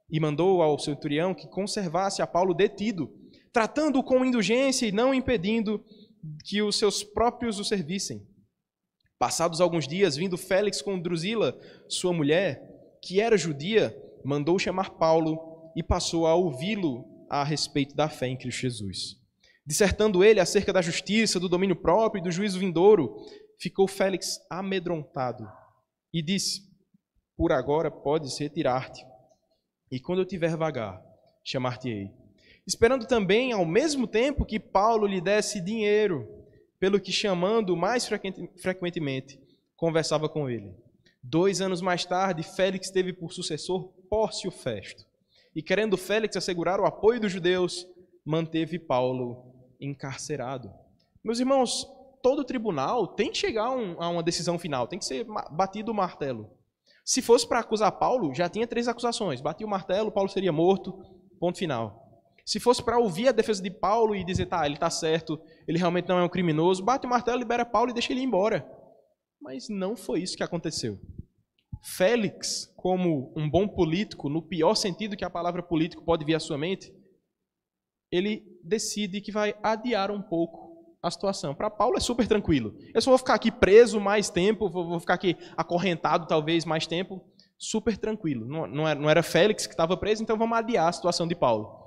E mandou ao centurião que conservasse a Paulo detido, tratando-o com indulgência e não impedindo que os seus próprios o servissem. Passados alguns dias, vindo Félix com Drusila, sua mulher, que era judia, mandou chamar Paulo e passou a ouvi-lo a respeito da fé em Cristo Jesus. Dissertando ele acerca da justiça, do domínio próprio e do juízo vindouro, ficou Félix amedrontado e disse: por agora podes retirar-te, e quando eu tiver vagar, chamar-te-ei. Esperando também, ao mesmo tempo, que Paulo lhe desse dinheiro, pelo que, chamando mais frequentemente, conversava com ele. 2 anos mais tarde, Félix teve por sucessor Pórcio Festo. E querendo Félix assegurar o apoio dos judeus, manteve Paulo encarcerado. Meus irmãos, todo tribunal tem que chegar a uma decisão final, tem que ser batido o martelo. Se fosse para acusar Paulo, já tinha 3 acusações. Batia o martelo, Paulo seria morto, ponto final. Se fosse para ouvir a defesa de Paulo e dizer, tá, ele está certo, ele realmente não é um criminoso, bate o martelo, libera Paulo e deixa ele ir embora. Mas não foi isso que aconteceu. Félix, como um bom político, no pior sentido que a palavra político pode vir à sua mente, ele decide que vai adiar um pouco a situação. Para Paulo é super tranquilo. Eu só vou ficar aqui preso mais tempo, vou ficar aqui acorrentado talvez mais tempo, super tranquilo. Não era Félix que estava preso, então vamos adiar a situação de Paulo.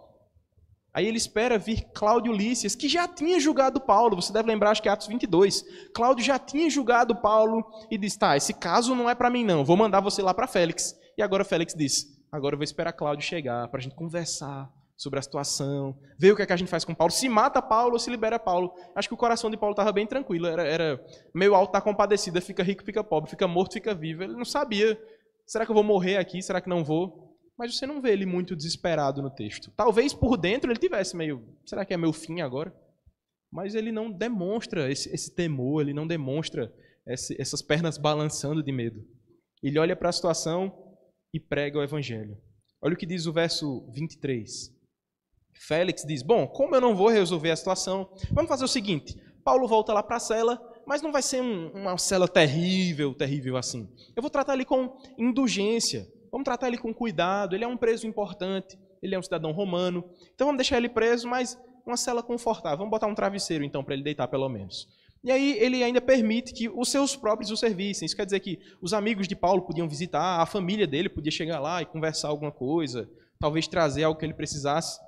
Aí ele espera vir Cláudio Lísias, que já tinha julgado Paulo. Você deve lembrar, acho que é Atos 22. Cláudio já tinha julgado Paulo e disse, tá, esse caso não é para mim não, vou mandar você lá para Félix. E agora Félix disse, agora eu vou esperar Cláudio chegar para a gente conversar sobre a situação, ver o que é que a gente faz com Paulo, se mata Paulo ou se libera Paulo. Acho que o coração de Paulo estava bem tranquilo, era meio alto da compadecida, fica rico, fica pobre, fica morto, fica vivo. Ele não sabia, será que eu vou morrer aqui, será que não vou? Mas você não vê ele muito desesperado no texto. Talvez por dentro ele tivesse meio, será que é meu fim agora? Mas ele não demonstra esse temor, ele não demonstra essas pernas balançando de medo. Ele olha para a situação e prega o evangelho. Olha o que diz o verso 23. Félix diz, bom, como eu não vou resolver a situação, vamos fazer o seguinte, Paulo volta lá para a cela, mas não vai ser uma cela terrível assim. Eu vou tratar ele com indulgência, vamos tratar ele com cuidado, ele é um preso importante, ele é um cidadão romano, então vamos deixar ele preso, mas uma cela confortável, vamos botar um travesseiro então para ele deitar pelo menos. E aí ele ainda permite que os seus próprios o servissem, isso quer dizer que os amigos de Paulo podiam visitar, a família dele podia chegar lá e conversar alguma coisa, talvez trazer algo que ele precisasse.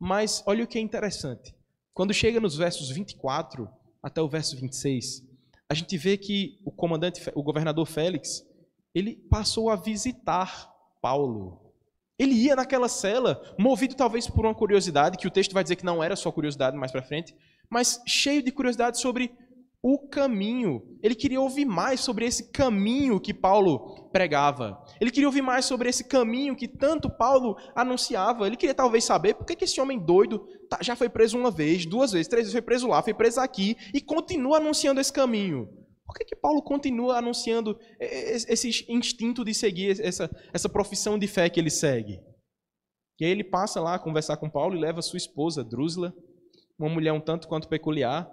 Mas olha o que é interessante. Quando chega nos versos 24 até o verso 26, a gente vê que o governador Félix, ele passou a visitar Paulo. Ele ia naquela cela, movido talvez por uma curiosidade, que o texto vai dizer que não era só curiosidade mais para frente, mas cheio de curiosidade sobre o caminho. Ele queria ouvir mais sobre esse caminho que Paulo pregava. Ele queria ouvir mais sobre esse caminho que tanto Paulo anunciava. Ele queria talvez saber por que esse homem doido já foi preso 1 vez, 2 vezes, 3 vezes, foi preso lá, foi preso aqui e continua anunciando esse caminho. Por que Paulo continua anunciando esse instinto de seguir, essa profissão de fé que ele segue? E aí ele passa lá a conversar com Paulo e leva sua esposa, Drúzila, uma mulher um tanto quanto peculiar.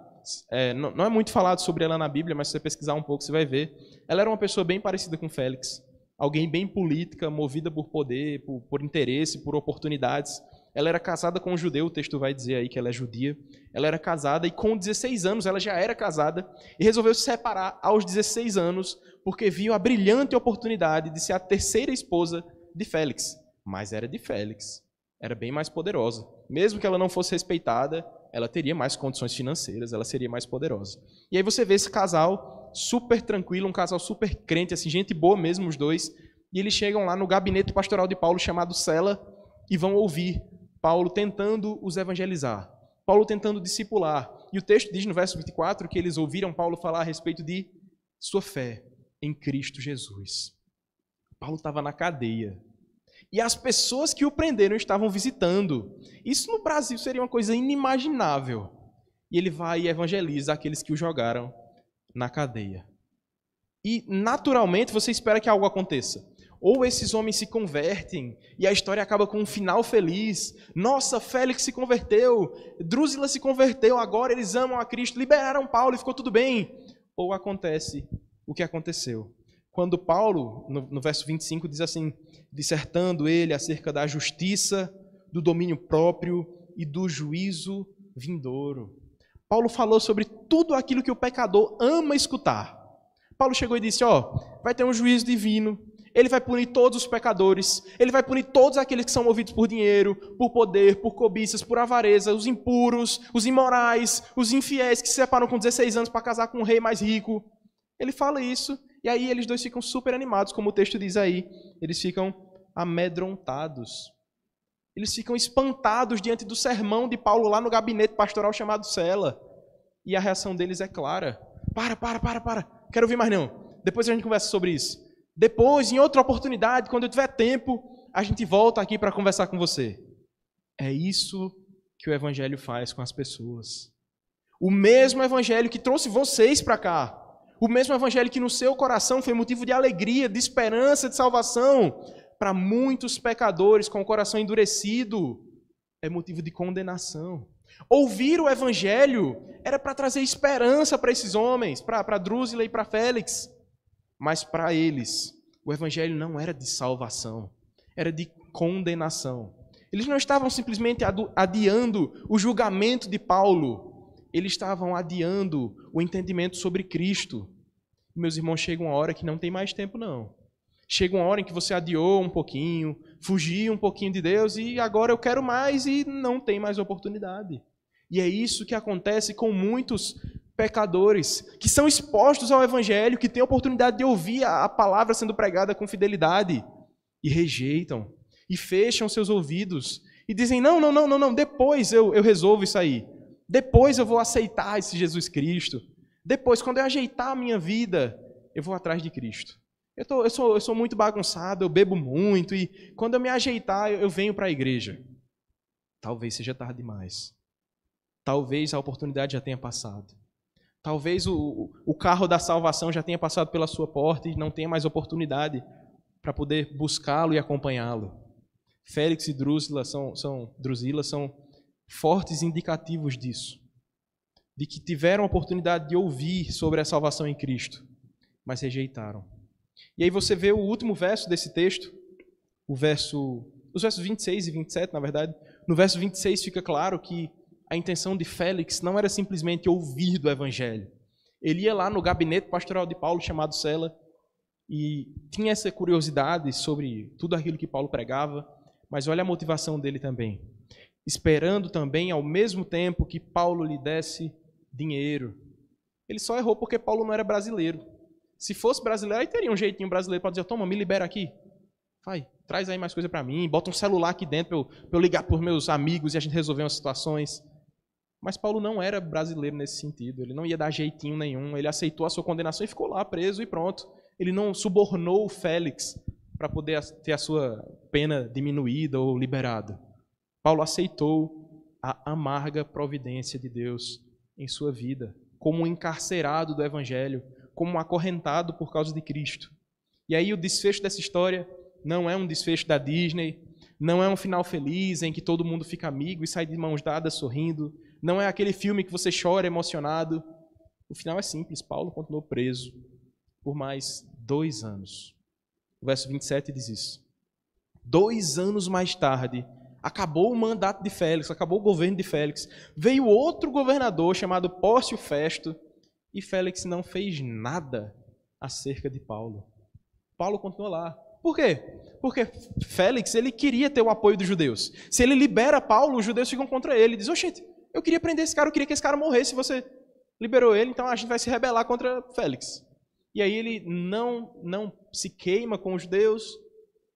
Não é muito falado sobre ela na Bíblia, mas se você pesquisar um pouco, você vai ver. Ela era uma pessoa bem parecida com Félix. Alguém bem política, movida por poder, por interesse, por oportunidades. Ela era casada com um judeu, o texto vai dizer aí que ela é judia. Ela era casada e com 16 anos ela já era casada e resolveu se separar aos 16 anos porque viu a brilhante oportunidade de ser a 3ª esposa de Félix. Mas era de Félix. Era bem mais poderosa. Mesmo que ela não fosse respeitada, ela teria mais condições financeiras, ela seria mais poderosa. E aí você vê esse casal super tranquilo, um casal super crente, assim, gente boa mesmo os dois, e eles chegam lá no gabinete pastoral de Paulo, chamado cela, e vão ouvir Paulo tentando os evangelizar, Paulo tentando discipular. E o texto diz no verso 24 que eles ouviram Paulo falar a respeito de sua fé em Cristo Jesus. Paulo estava na cadeia. E as pessoas que o prenderam estavam visitando. Isso no Brasil seria uma coisa inimaginável. E ele vai e evangeliza aqueles que o jogaram na cadeia. E, naturalmente, você espera que algo aconteça. Ou esses homens se convertem e a história acaba com um final feliz. Nossa, Félix se converteu, Drúzila se converteu, agora eles amam a Cristo, liberaram Paulo e ficou tudo bem. Ou acontece o que aconteceu. Quando Paulo, no verso 25, diz assim, dissertando ele acerca da justiça, do domínio próprio e do juízo vindouro. Paulo falou sobre tudo aquilo que o pecador ama escutar. Paulo chegou e disse, vai ter um juízo divino, Ele vai punir todos os pecadores. Ele vai punir todos aqueles que são movidos por dinheiro, por poder, por cobiças, por avareza, os impuros, os imorais, os infiéis que se separam com 16 anos para casar com um rei mais rico. Ele fala isso, e aí eles dois ficam super animados, como o texto diz aí. Eles ficam amedrontados. Eles ficam espantados diante do sermão de Paulo lá no gabinete pastoral chamado Cela. E a reação deles é clara. Para. Quero ouvir mais não. Depois a gente conversa sobre isso. Depois, em outra oportunidade, quando eu tiver tempo, a gente volta aqui para conversar com você. É isso que o Evangelho faz com as pessoas. O mesmo Evangelho que trouxe vocês para cá. O mesmo Evangelho que no seu coração foi motivo de alegria, de esperança, de salvação. Para muitos pecadores com o coração endurecido, é motivo de condenação. Ouvir o Evangelho era para trazer esperança para esses homens, para Drusila e para Félix. Mas para eles, o Evangelho não era de salvação, era de condenação. Eles não estavam simplesmente adiando o julgamento de Paulo, eles estavam adiando o entendimento sobre Cristo. Meus irmãos, chega uma hora que não tem mais tempo, não. Chega uma hora em que você adiou um pouquinho, fugiu um pouquinho de Deus e agora eu quero mais e não tem mais oportunidade. E é isso que acontece com muitos pecadores que são expostos ao Evangelho, que têm a oportunidade de ouvir a palavra sendo pregada com fidelidade e rejeitam e fecham seus ouvidos e dizem, não, depois eu resolvo isso aí. Depois eu vou aceitar esse Jesus Cristo. Depois, quando eu ajeitar a minha vida, eu vou atrás de Cristo. Eu sou muito bagunçado, eu bebo muito e quando eu me ajeitar, eu venho para a igreja. Talvez seja tarde demais. Talvez a oportunidade já tenha passado. Talvez o carro da salvação já tenha passado pela sua porta e não tenha mais oportunidade para poder buscá-lo e acompanhá-lo. Félix e Drusila são fortes indicativos disso. De que tiveram a oportunidade de ouvir sobre a salvação em Cristo, mas rejeitaram. E aí você vê o último verso desse texto, os versos 26 e 27, na verdade. No verso 26 fica claro que a intenção de Félix não era simplesmente ouvir do Evangelho. Ele ia lá no gabinete pastoral de Paulo, chamado Cela, e tinha essa curiosidade sobre tudo aquilo que Paulo pregava, mas olha a motivação dele também. Esperando também, ao mesmo tempo, que Paulo lhe desse dinheiro. Ele só errou porque Paulo não era brasileiro. Se fosse brasileiro, aí teria um jeitinho brasileiro para dizer, toma, me libera aqui. Vai, traz aí mais coisa para mim, bota um celular aqui dentro para eu ligar para os meus amigos e a gente resolver umas situações. Mas Paulo não era brasileiro nesse sentido, ele não ia dar jeitinho nenhum, ele aceitou a sua condenação e ficou lá preso e pronto. Ele não subornou o Félix para poder ter a sua pena diminuída ou liberada. Paulo aceitou a amarga providência de Deus em sua vida, como um encarcerado do Evangelho, como um acorrentado por causa de Cristo. E aí o desfecho dessa história não é um desfecho da Disney, não é um final feliz em que todo mundo fica amigo e sai de mãos dadas sorrindo, não é aquele filme que você chora emocionado. O final é simples, Paulo continuou preso por mais 2 anos. O verso 27 diz isso. 2 anos mais tarde, acabou o mandato de Félix, acabou o governo de Félix, veio outro governador chamado Pórcio Festo e Félix não fez nada acerca de Paulo. Paulo continuou lá. Por quê? Porque Félix, ele queria ter o apoio dos judeus. Se ele libera Paulo, os judeus ficam contra ele. Diz, oxente, eu queria prender esse cara, eu queria que esse cara morresse, você liberou ele, então a gente vai se rebelar contra Félix. E aí ele não se queima com os judeus,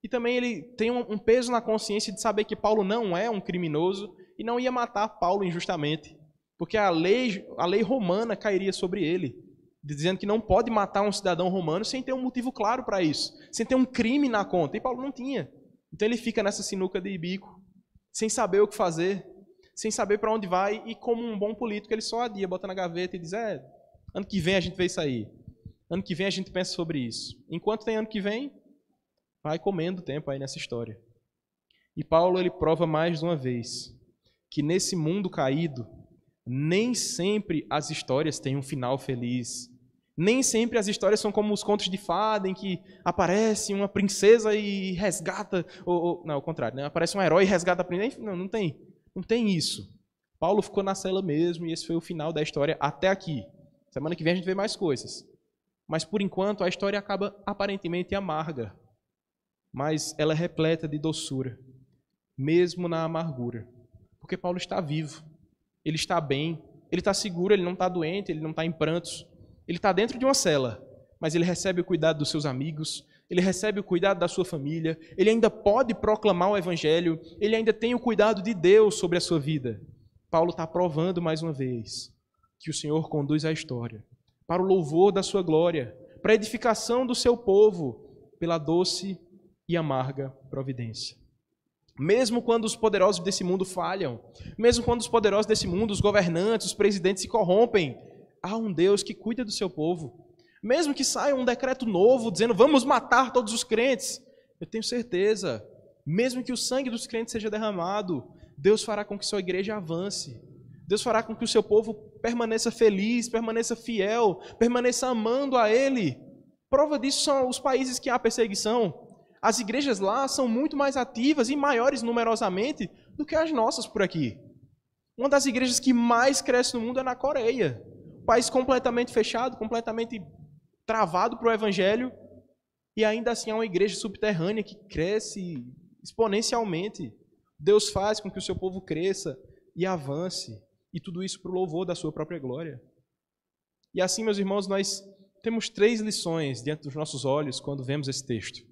e também ele tem um peso na consciência de saber que Paulo não é um criminoso e não ia matar Paulo injustamente, porque a lei romana cairia sobre ele, dizendo que não pode matar um cidadão romano sem ter um motivo claro para isso, sem ter um crime na conta, e Paulo não tinha. Então ele fica nessa sinuca de bico, sem saber o que fazer, sem saber para onde vai, e como um bom político ele só adia, bota na gaveta e diz, ano que vem a gente vê isso aí, ano que vem a gente pensa sobre isso. Enquanto tem ano que vem, vai comendo tempo aí nessa história. E Paulo ele prova mais de uma vez que nesse mundo caído, nem sempre as histórias têm um final feliz. Nem sempre as histórias são como os contos de fada, em que aparece uma princesa e resgata... não, ao contrário, né? Aparece um herói e resgata a princesa. Não tem. Não tem isso. Paulo ficou na cela mesmo e esse foi o final da história até aqui. Semana que vem a gente vê mais coisas. Mas, por enquanto, a história acaba aparentemente amarga. mas ela é repleta de doçura, mesmo na amargura. Porque Paulo está vivo, ele está bem, ele está seguro, ele não está doente, ele não está em prantos. Ele está dentro de uma cela, mas ele recebe o cuidado dos seus amigos, ele recebe o cuidado da sua família, ele ainda pode proclamar o evangelho, ele ainda tem o cuidado de Deus sobre a sua vida. Paulo está provando mais uma vez que o Senhor conduz a história para o louvor da sua glória, para a edificação do seu povo, pela doce e amarga providência. Mesmo quando os poderosos desse mundo falham, mesmo quando os poderosos desse mundo, os governantes, os presidentes se corrompem, há um Deus que cuida do seu povo. Mesmo que saia um decreto novo dizendo vamos matar todos os crentes, eu tenho certeza, mesmo que o sangue dos crentes seja derramado, Deus fará com que sua igreja avance. Deus fará com que o seu povo permaneça feliz, permaneça fiel, permaneça amando a Ele. Prova disso são os países que há perseguição. As igrejas lá são muito mais ativas e maiores numerosamente do que as nossas por aqui. Uma das igrejas que mais cresce no mundo é na Coreia. Um país completamente fechado, completamente travado para o evangelho, e ainda assim é uma igreja subterrânea que cresce exponencialmente. Deus faz com que o seu povo cresça e avance, e tudo isso para o louvor da sua própria glória. E assim, meus irmãos, nós temos 3 lições diante dos nossos olhos quando vemos esse texto.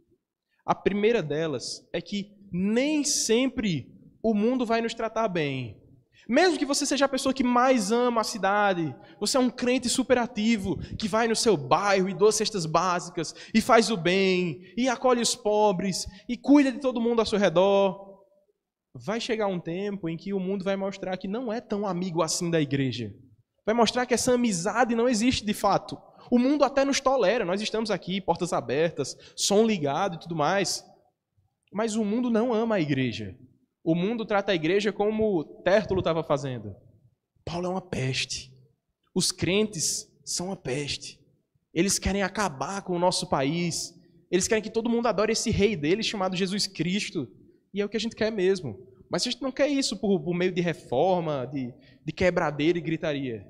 A primeira delas é que nem sempre o mundo vai nos tratar bem. Mesmo que você seja a pessoa que mais ama a cidade, você é um crente superativo, que vai no seu bairro e doa cestas básicas, e faz o bem, e acolhe os pobres, e cuida de todo mundo ao seu redor, vai chegar um tempo em que o mundo vai mostrar que não é tão amigo assim da igreja. Vai mostrar que essa amizade não existe de fato. O mundo até nos tolera, nós estamos aqui, portas abertas, som ligado e tudo mais. Mas o mundo não ama a igreja. O mundo trata a igreja como Tértulo estava fazendo. Paulo é uma peste. Os crentes são uma peste. Eles querem acabar com o nosso país. Eles querem que todo mundo adore esse rei deles chamado Jesus Cristo. E é o que a gente quer mesmo. Mas a gente não quer isso por meio de reforma, de quebradeira e gritaria.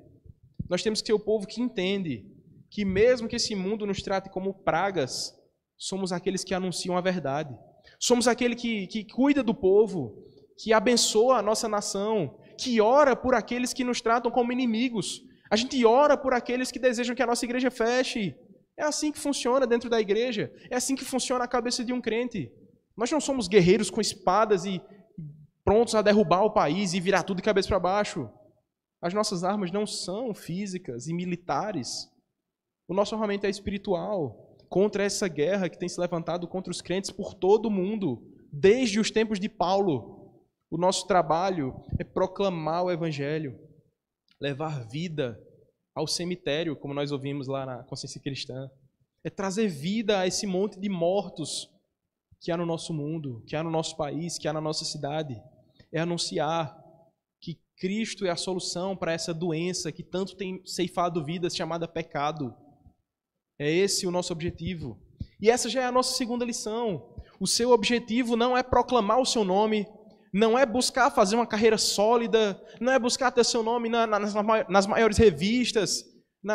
Nós temos que ser o povo que entende que mesmo que esse mundo nos trate como pragas, somos aqueles que anunciam a verdade. Somos aquele que cuida do povo, que abençoa a nossa nação, que ora por aqueles que nos tratam como inimigos. A gente ora por aqueles que desejam que a nossa igreja feche. É assim que funciona dentro da igreja. É assim que funciona a cabeça de um crente. Nós não somos guerreiros com espadas e prontos a derrubar o país e virar tudo de cabeça para baixo. As nossas armas não são físicas e militares. O nosso armamento é espiritual, contra essa guerra que tem se levantado contra os crentes por todo o mundo, desde os tempos de Paulo. O nosso trabalho é proclamar o evangelho, levar vida ao cemitério, como nós ouvimos lá na Consciência Cristã. É trazer vida a esse monte de mortos que há no nosso mundo, que há no nosso país, que há na nossa cidade. É anunciar que Cristo é a solução para essa doença que tanto tem ceifado vidas, chamada pecado. É esse o nosso objetivo. E essa já é a nossa segunda lição. O seu objetivo não é proclamar o seu nome, não é buscar fazer uma carreira sólida, não é buscar ter seu nome nas maiores revistas,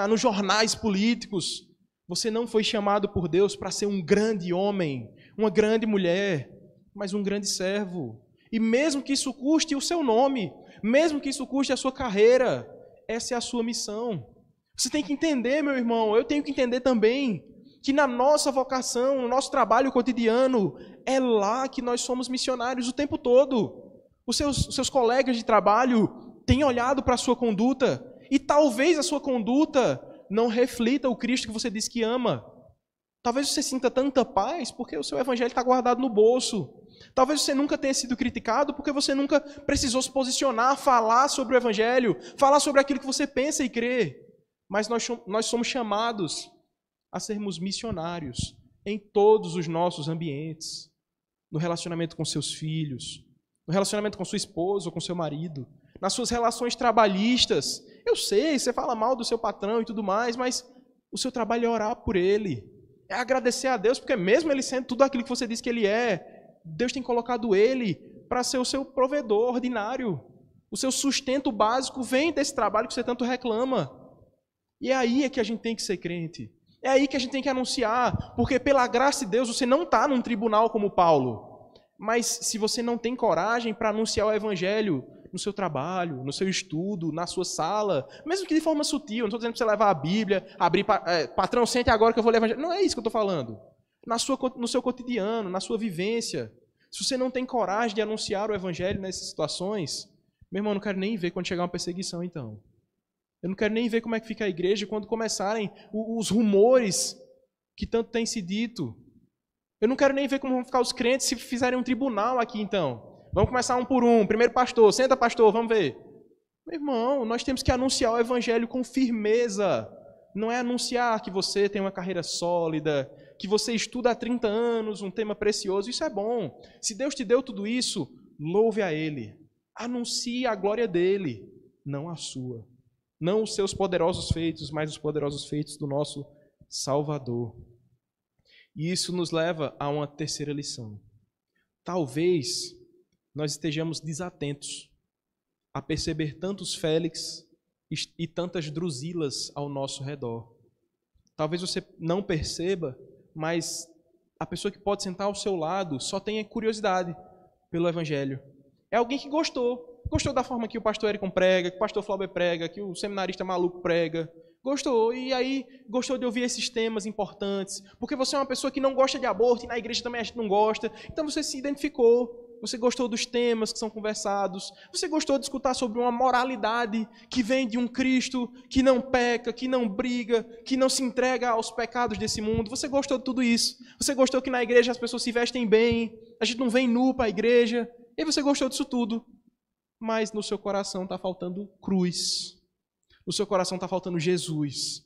nos jornais políticos. Você não foi chamado por Deus para ser um grande homem, uma grande mulher, mas um grande servo. E mesmo que isso custe o seu nome, mesmo que isso custe a sua carreira, essa é a sua missão. Você tem que entender, meu irmão, eu tenho que entender também, que na nossa vocação, no nosso trabalho cotidiano, é lá que nós somos missionários o tempo todo. Os seus colegas de trabalho têm olhado para a sua conduta, e talvez a sua conduta não reflita o Cristo que você diz que ama. Talvez você sinta tanta paz porque o seu evangelho está guardado no bolso. Talvez você nunca tenha sido criticado porque você nunca precisou se posicionar, falar sobre o evangelho, falar sobre aquilo que você pensa e crê. Mas nós somos chamados a sermos missionários em todos os nossos ambientes. No relacionamento com seus filhos, no relacionamento com sua esposa ou com seu marido, nas suas relações trabalhistas. Eu sei, você fala mal do seu patrão e tudo mais, mas o seu trabalho é orar por ele. É agradecer a Deus, porque mesmo ele sendo tudo aquilo que você diz que ele é, Deus tem colocado ele para ser o seu provedor ordinário. O seu sustento básico vem desse trabalho que você tanto reclama. E é aí que a gente tem que ser crente. É aí que a gente tem que anunciar, porque pela graça de Deus você não está num tribunal como Paulo. Mas se você não tem coragem para anunciar o evangelho no seu trabalho, no seu estudo, na sua sala, mesmo que de forma sutil, não estou dizendo para você levar a Bíblia, abrir, patrão, sente agora que eu vou ler o evangelho. Não é isso que eu estou falando. No seu cotidiano, na sua vivência. Se você não tem coragem de anunciar o evangelho nessas situações, meu irmão, eu não quero nem ver quando chegar uma perseguição, então. Eu não quero nem ver como é que fica a igreja quando começarem os rumores que tanto tem se dito. Eu não quero nem ver como vão ficar os crentes se fizerem um tribunal aqui, então. Vamos começar um por um. Primeiro pastor, senta pastor, vamos ver. Meu irmão, nós temos que anunciar o evangelho com firmeza. Não é anunciar que você tem uma carreira sólida, que você estuda há 30 anos um tema precioso. Isso é bom. Se Deus te deu tudo isso, louve a Ele. Anuncie a glória dEle, não a sua. Não os seus poderosos feitos, mas os poderosos feitos do nosso Salvador. E isso nos leva a uma terceira lição. Talvez nós estejamos desatentos a perceber tantos Félix e tantas Drusilas ao nosso redor. Talvez você não perceba, mas a pessoa que pode sentar ao seu lado só tenha curiosidade pelo Evangelho. É alguém que gostou da forma que o pastor Ericon prega, que o pastor Flauber prega, que o seminarista maluco prega. Gostou, e aí gostou de ouvir esses temas importantes, porque você é uma pessoa que não gosta de aborto, e na igreja também a gente não gosta, então você se identificou, você gostou dos temas que são conversados, você gostou de escutar sobre uma moralidade que vem de um Cristo que não peca, que não briga, que não se entrega aos pecados desse mundo, você gostou de tudo isso, você gostou que na igreja as pessoas se vestem bem, a gente não vem nu para a igreja, e você gostou disso tudo, mas no seu coração está faltando cruz. No seu coração está faltando Jesus.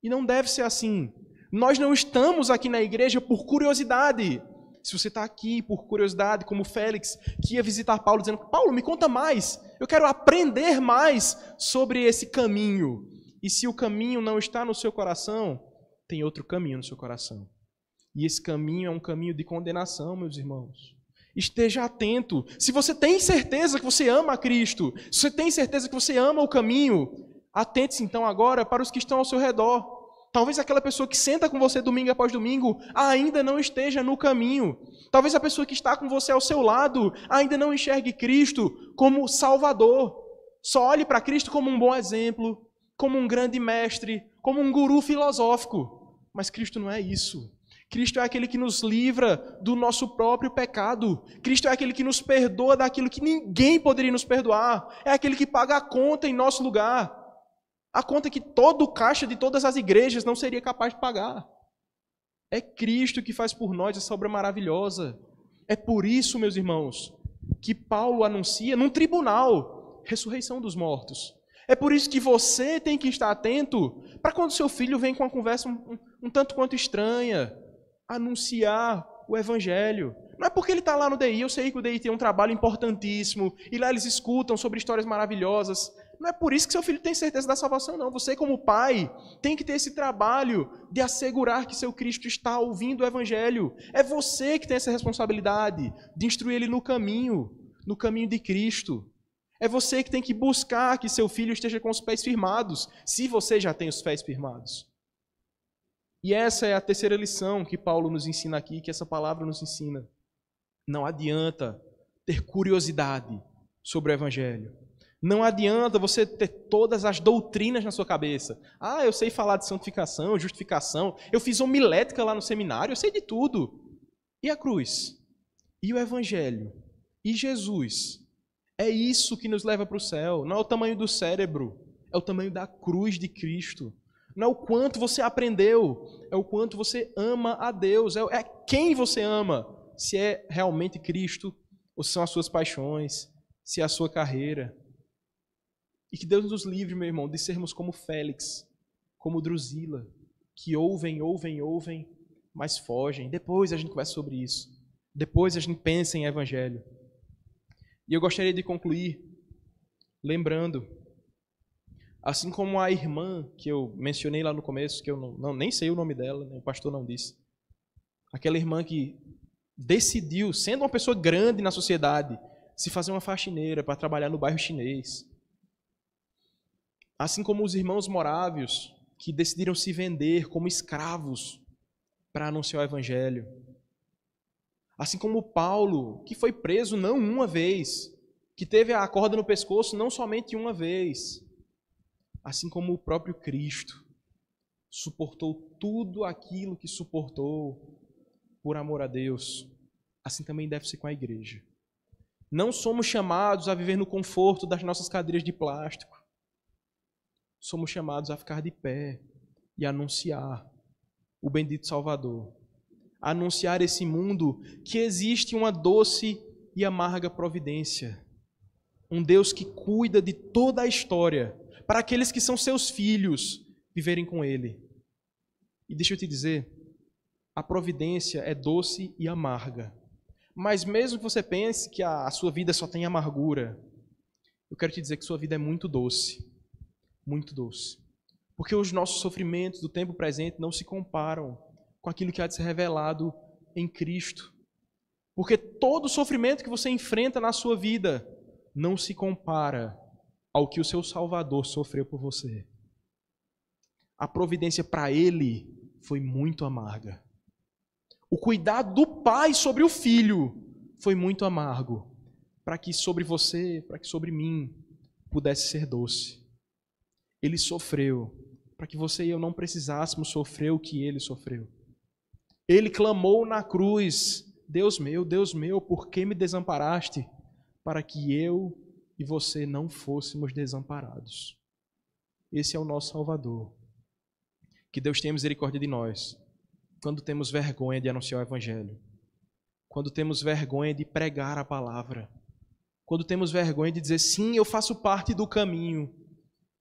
E não deve ser assim. Nós não estamos aqui na igreja por curiosidade. Se você está aqui por curiosidade, como Félix, que ia visitar Paulo dizendo, Paulo, me conta mais. Eu quero aprender mais sobre esse caminho. E se o caminho não está no seu coração, tem outro caminho no seu coração. E esse caminho é um caminho de condenação, meus irmãos. Esteja atento. Se você tem certeza que você ama a Cristo, se você tem certeza que você ama o caminho, atente-se então agora para os que estão ao seu redor. Talvez aquela pessoa que senta com você domingo após domingo ainda não esteja no caminho. Talvez a pessoa que está com você ao seu lado ainda não enxergue Cristo como Salvador. Só olhe para Cristo como um bom exemplo, como um grande mestre, como um guru filosófico. Mas Cristo não é isso. Cristo é aquele que nos livra do nosso próprio pecado. Cristo é aquele que nos perdoa daquilo que ninguém poderia nos perdoar. É aquele que paga a conta em nosso lugar. A conta que todo caixa de todas as igrejas não seria capaz de pagar. É Cristo que faz por nós essa obra maravilhosa. É por isso, meus irmãos, que Paulo anuncia num tribunal ressurreição dos mortos. É por isso que você tem que estar atento para quando seu filho vem com uma conversa um tanto quanto estranha, anunciar o Evangelho. Não é porque ele está lá no DI, eu sei que o DI tem um trabalho importantíssimo, e lá eles escutam sobre histórias maravilhosas. Não é por isso que seu filho tem certeza da salvação, não. Você, como pai, tem que ter esse trabalho de assegurar que seu Cristo está ouvindo o Evangelho. É você que tem essa responsabilidade de instruir ele no caminho de Cristo. É você que tem que buscar que seu filho esteja com os pés firmados, se você já tem os pés firmados. E essa é a terceira lição que Paulo nos ensina aqui, que essa palavra nos ensina. Não adianta ter curiosidade sobre o Evangelho. Não adianta você ter todas as doutrinas na sua cabeça. Ah, eu sei falar de santificação, justificação, eu fiz homilética lá no seminário, eu sei de tudo. E a cruz? E o Evangelho? E Jesus? É isso que nos leva para o céu. Não é o tamanho do cérebro, é o tamanho da cruz de Cristo. Não é o quanto você aprendeu, é o quanto você ama a Deus, é quem você ama, se é realmente Cristo, ou se são as suas paixões, se é a sua carreira. E que Deus nos livre, meu irmão, de sermos como Félix, como Drusila, que ouvem, mas fogem. Depois a gente conversa sobre isso. Depois a gente pensa em Evangelho. E eu gostaria de concluir lembrando, assim como a irmã que eu mencionei lá no começo, que eu nem sei o nome dela, o pastor não disse. Aquela irmã que decidiu, sendo uma pessoa grande na sociedade, se fazer uma faxineira para trabalhar no bairro chinês. Assim como os irmãos morávios, que decidiram se vender como escravos para anunciar o Evangelho. Assim como Paulo, que foi preso não uma vez, que teve a corda no pescoço não somente uma vez. Assim como o próprio Cristo suportou tudo aquilo que suportou por amor a Deus, assim também deve ser com a igreja. Não somos chamados a viver no conforto das nossas cadeiras de plástico. Somos chamados a ficar de pé e anunciar o bendito Salvador. Anunciar esse mundo que existe uma doce e amarga providência. Um Deus que cuida de toda a história para aqueles que são seus filhos viverem com Ele. E deixa eu te dizer, a providência é doce e amarga. Mas mesmo que você pense que a sua vida só tem amargura, eu quero te dizer que sua vida é muito doce. Muito doce. Porque os nossos sofrimentos do tempo presente não se comparam com aquilo que há de ser revelado em Cristo. Porque todo sofrimento que você enfrenta na sua vida não se compara ao que o seu Salvador sofreu por você. A providência para Ele foi muito amarga. O cuidado do pai sobre o filho foi muito amargo, para que sobre você, para que sobre mim, pudesse ser doce. Ele sofreu, para que você e eu não precisássemos sofrer o que Ele sofreu. Ele clamou na cruz, Deus meu, por que me desamparaste? Para que eu e você não fôssemos desamparados. Esse é o nosso Salvador. Que Deus tenha misericórdia de nós, quando temos vergonha de anunciar o Evangelho, quando temos vergonha de pregar a palavra, quando temos vergonha de dizer, sim, eu faço parte do caminho,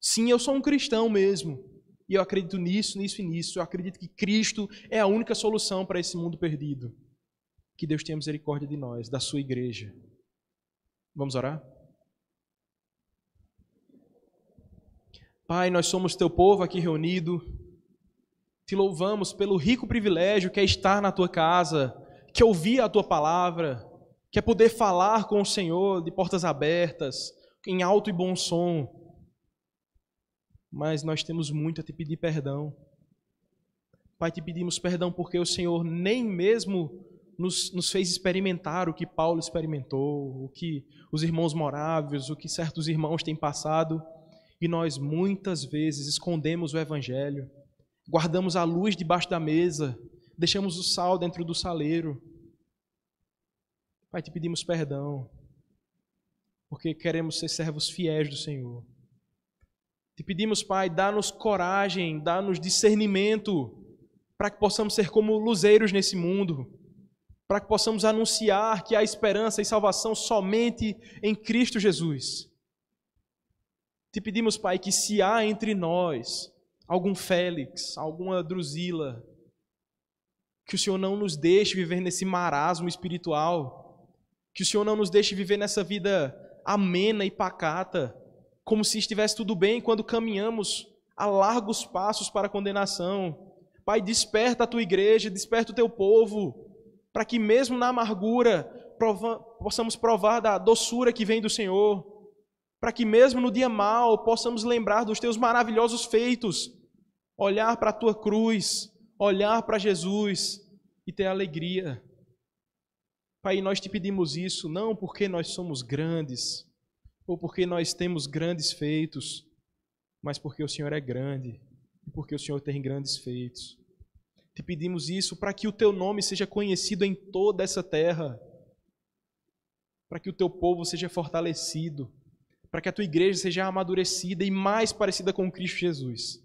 sim, eu sou um cristão mesmo, e eu acredito nisso, nisso e nisso, eu acredito que Cristo é a única solução para esse mundo perdido. Que Deus tenha misericórdia de nós, da sua igreja. Vamos orar? Pai, nós somos teu povo aqui reunido. Te louvamos pelo rico privilégio que é estar na tua casa, que é ouvir a tua palavra, que é poder falar com o Senhor de portas abertas, em alto e bom som. Mas nós temos muito a te pedir perdão. Pai, te pedimos perdão porque o Senhor nem mesmo nos fez experimentar o que Paulo experimentou, o que os irmãos moráveis, o que certos irmãos têm passado, e nós muitas vezes escondemos o Evangelho, guardamos a luz debaixo da mesa, deixamos o sal dentro do saleiro. Pai, te pedimos perdão, porque queremos ser servos fiéis do Senhor. Te pedimos, Pai, dá-nos coragem, dá-nos discernimento, para que possamos ser como luzeiros nesse mundo, para que possamos anunciar que há esperança e salvação somente em Cristo Jesus. Te pedimos, Pai, que se há entre nós algum Félix, alguma Drusila, que o Senhor não nos deixe viver nesse marasmo espiritual, que o Senhor não nos deixe viver nessa vida amena e pacata, como se estivesse tudo bem quando caminhamos a largos passos para a condenação. Pai, desperta a tua igreja, desperta o teu povo, para que mesmo na amargura possamos provar da doçura que vem do Senhor, para que mesmo no dia mau possamos lembrar dos teus maravilhosos feitos, olhar para a tua cruz, olhar para Jesus e ter alegria. Pai, nós te pedimos isso não porque nós somos grandes, ou porque nós temos grandes feitos, mas porque o Senhor é grande e porque o Senhor tem grandes feitos. Te pedimos isso para que o teu nome seja conhecido em toda essa terra, para que o teu povo seja fortalecido, para que a tua igreja seja amadurecida e mais parecida com Cristo Jesus.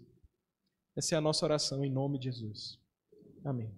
Essa é a nossa oração em nome de Jesus. Amém.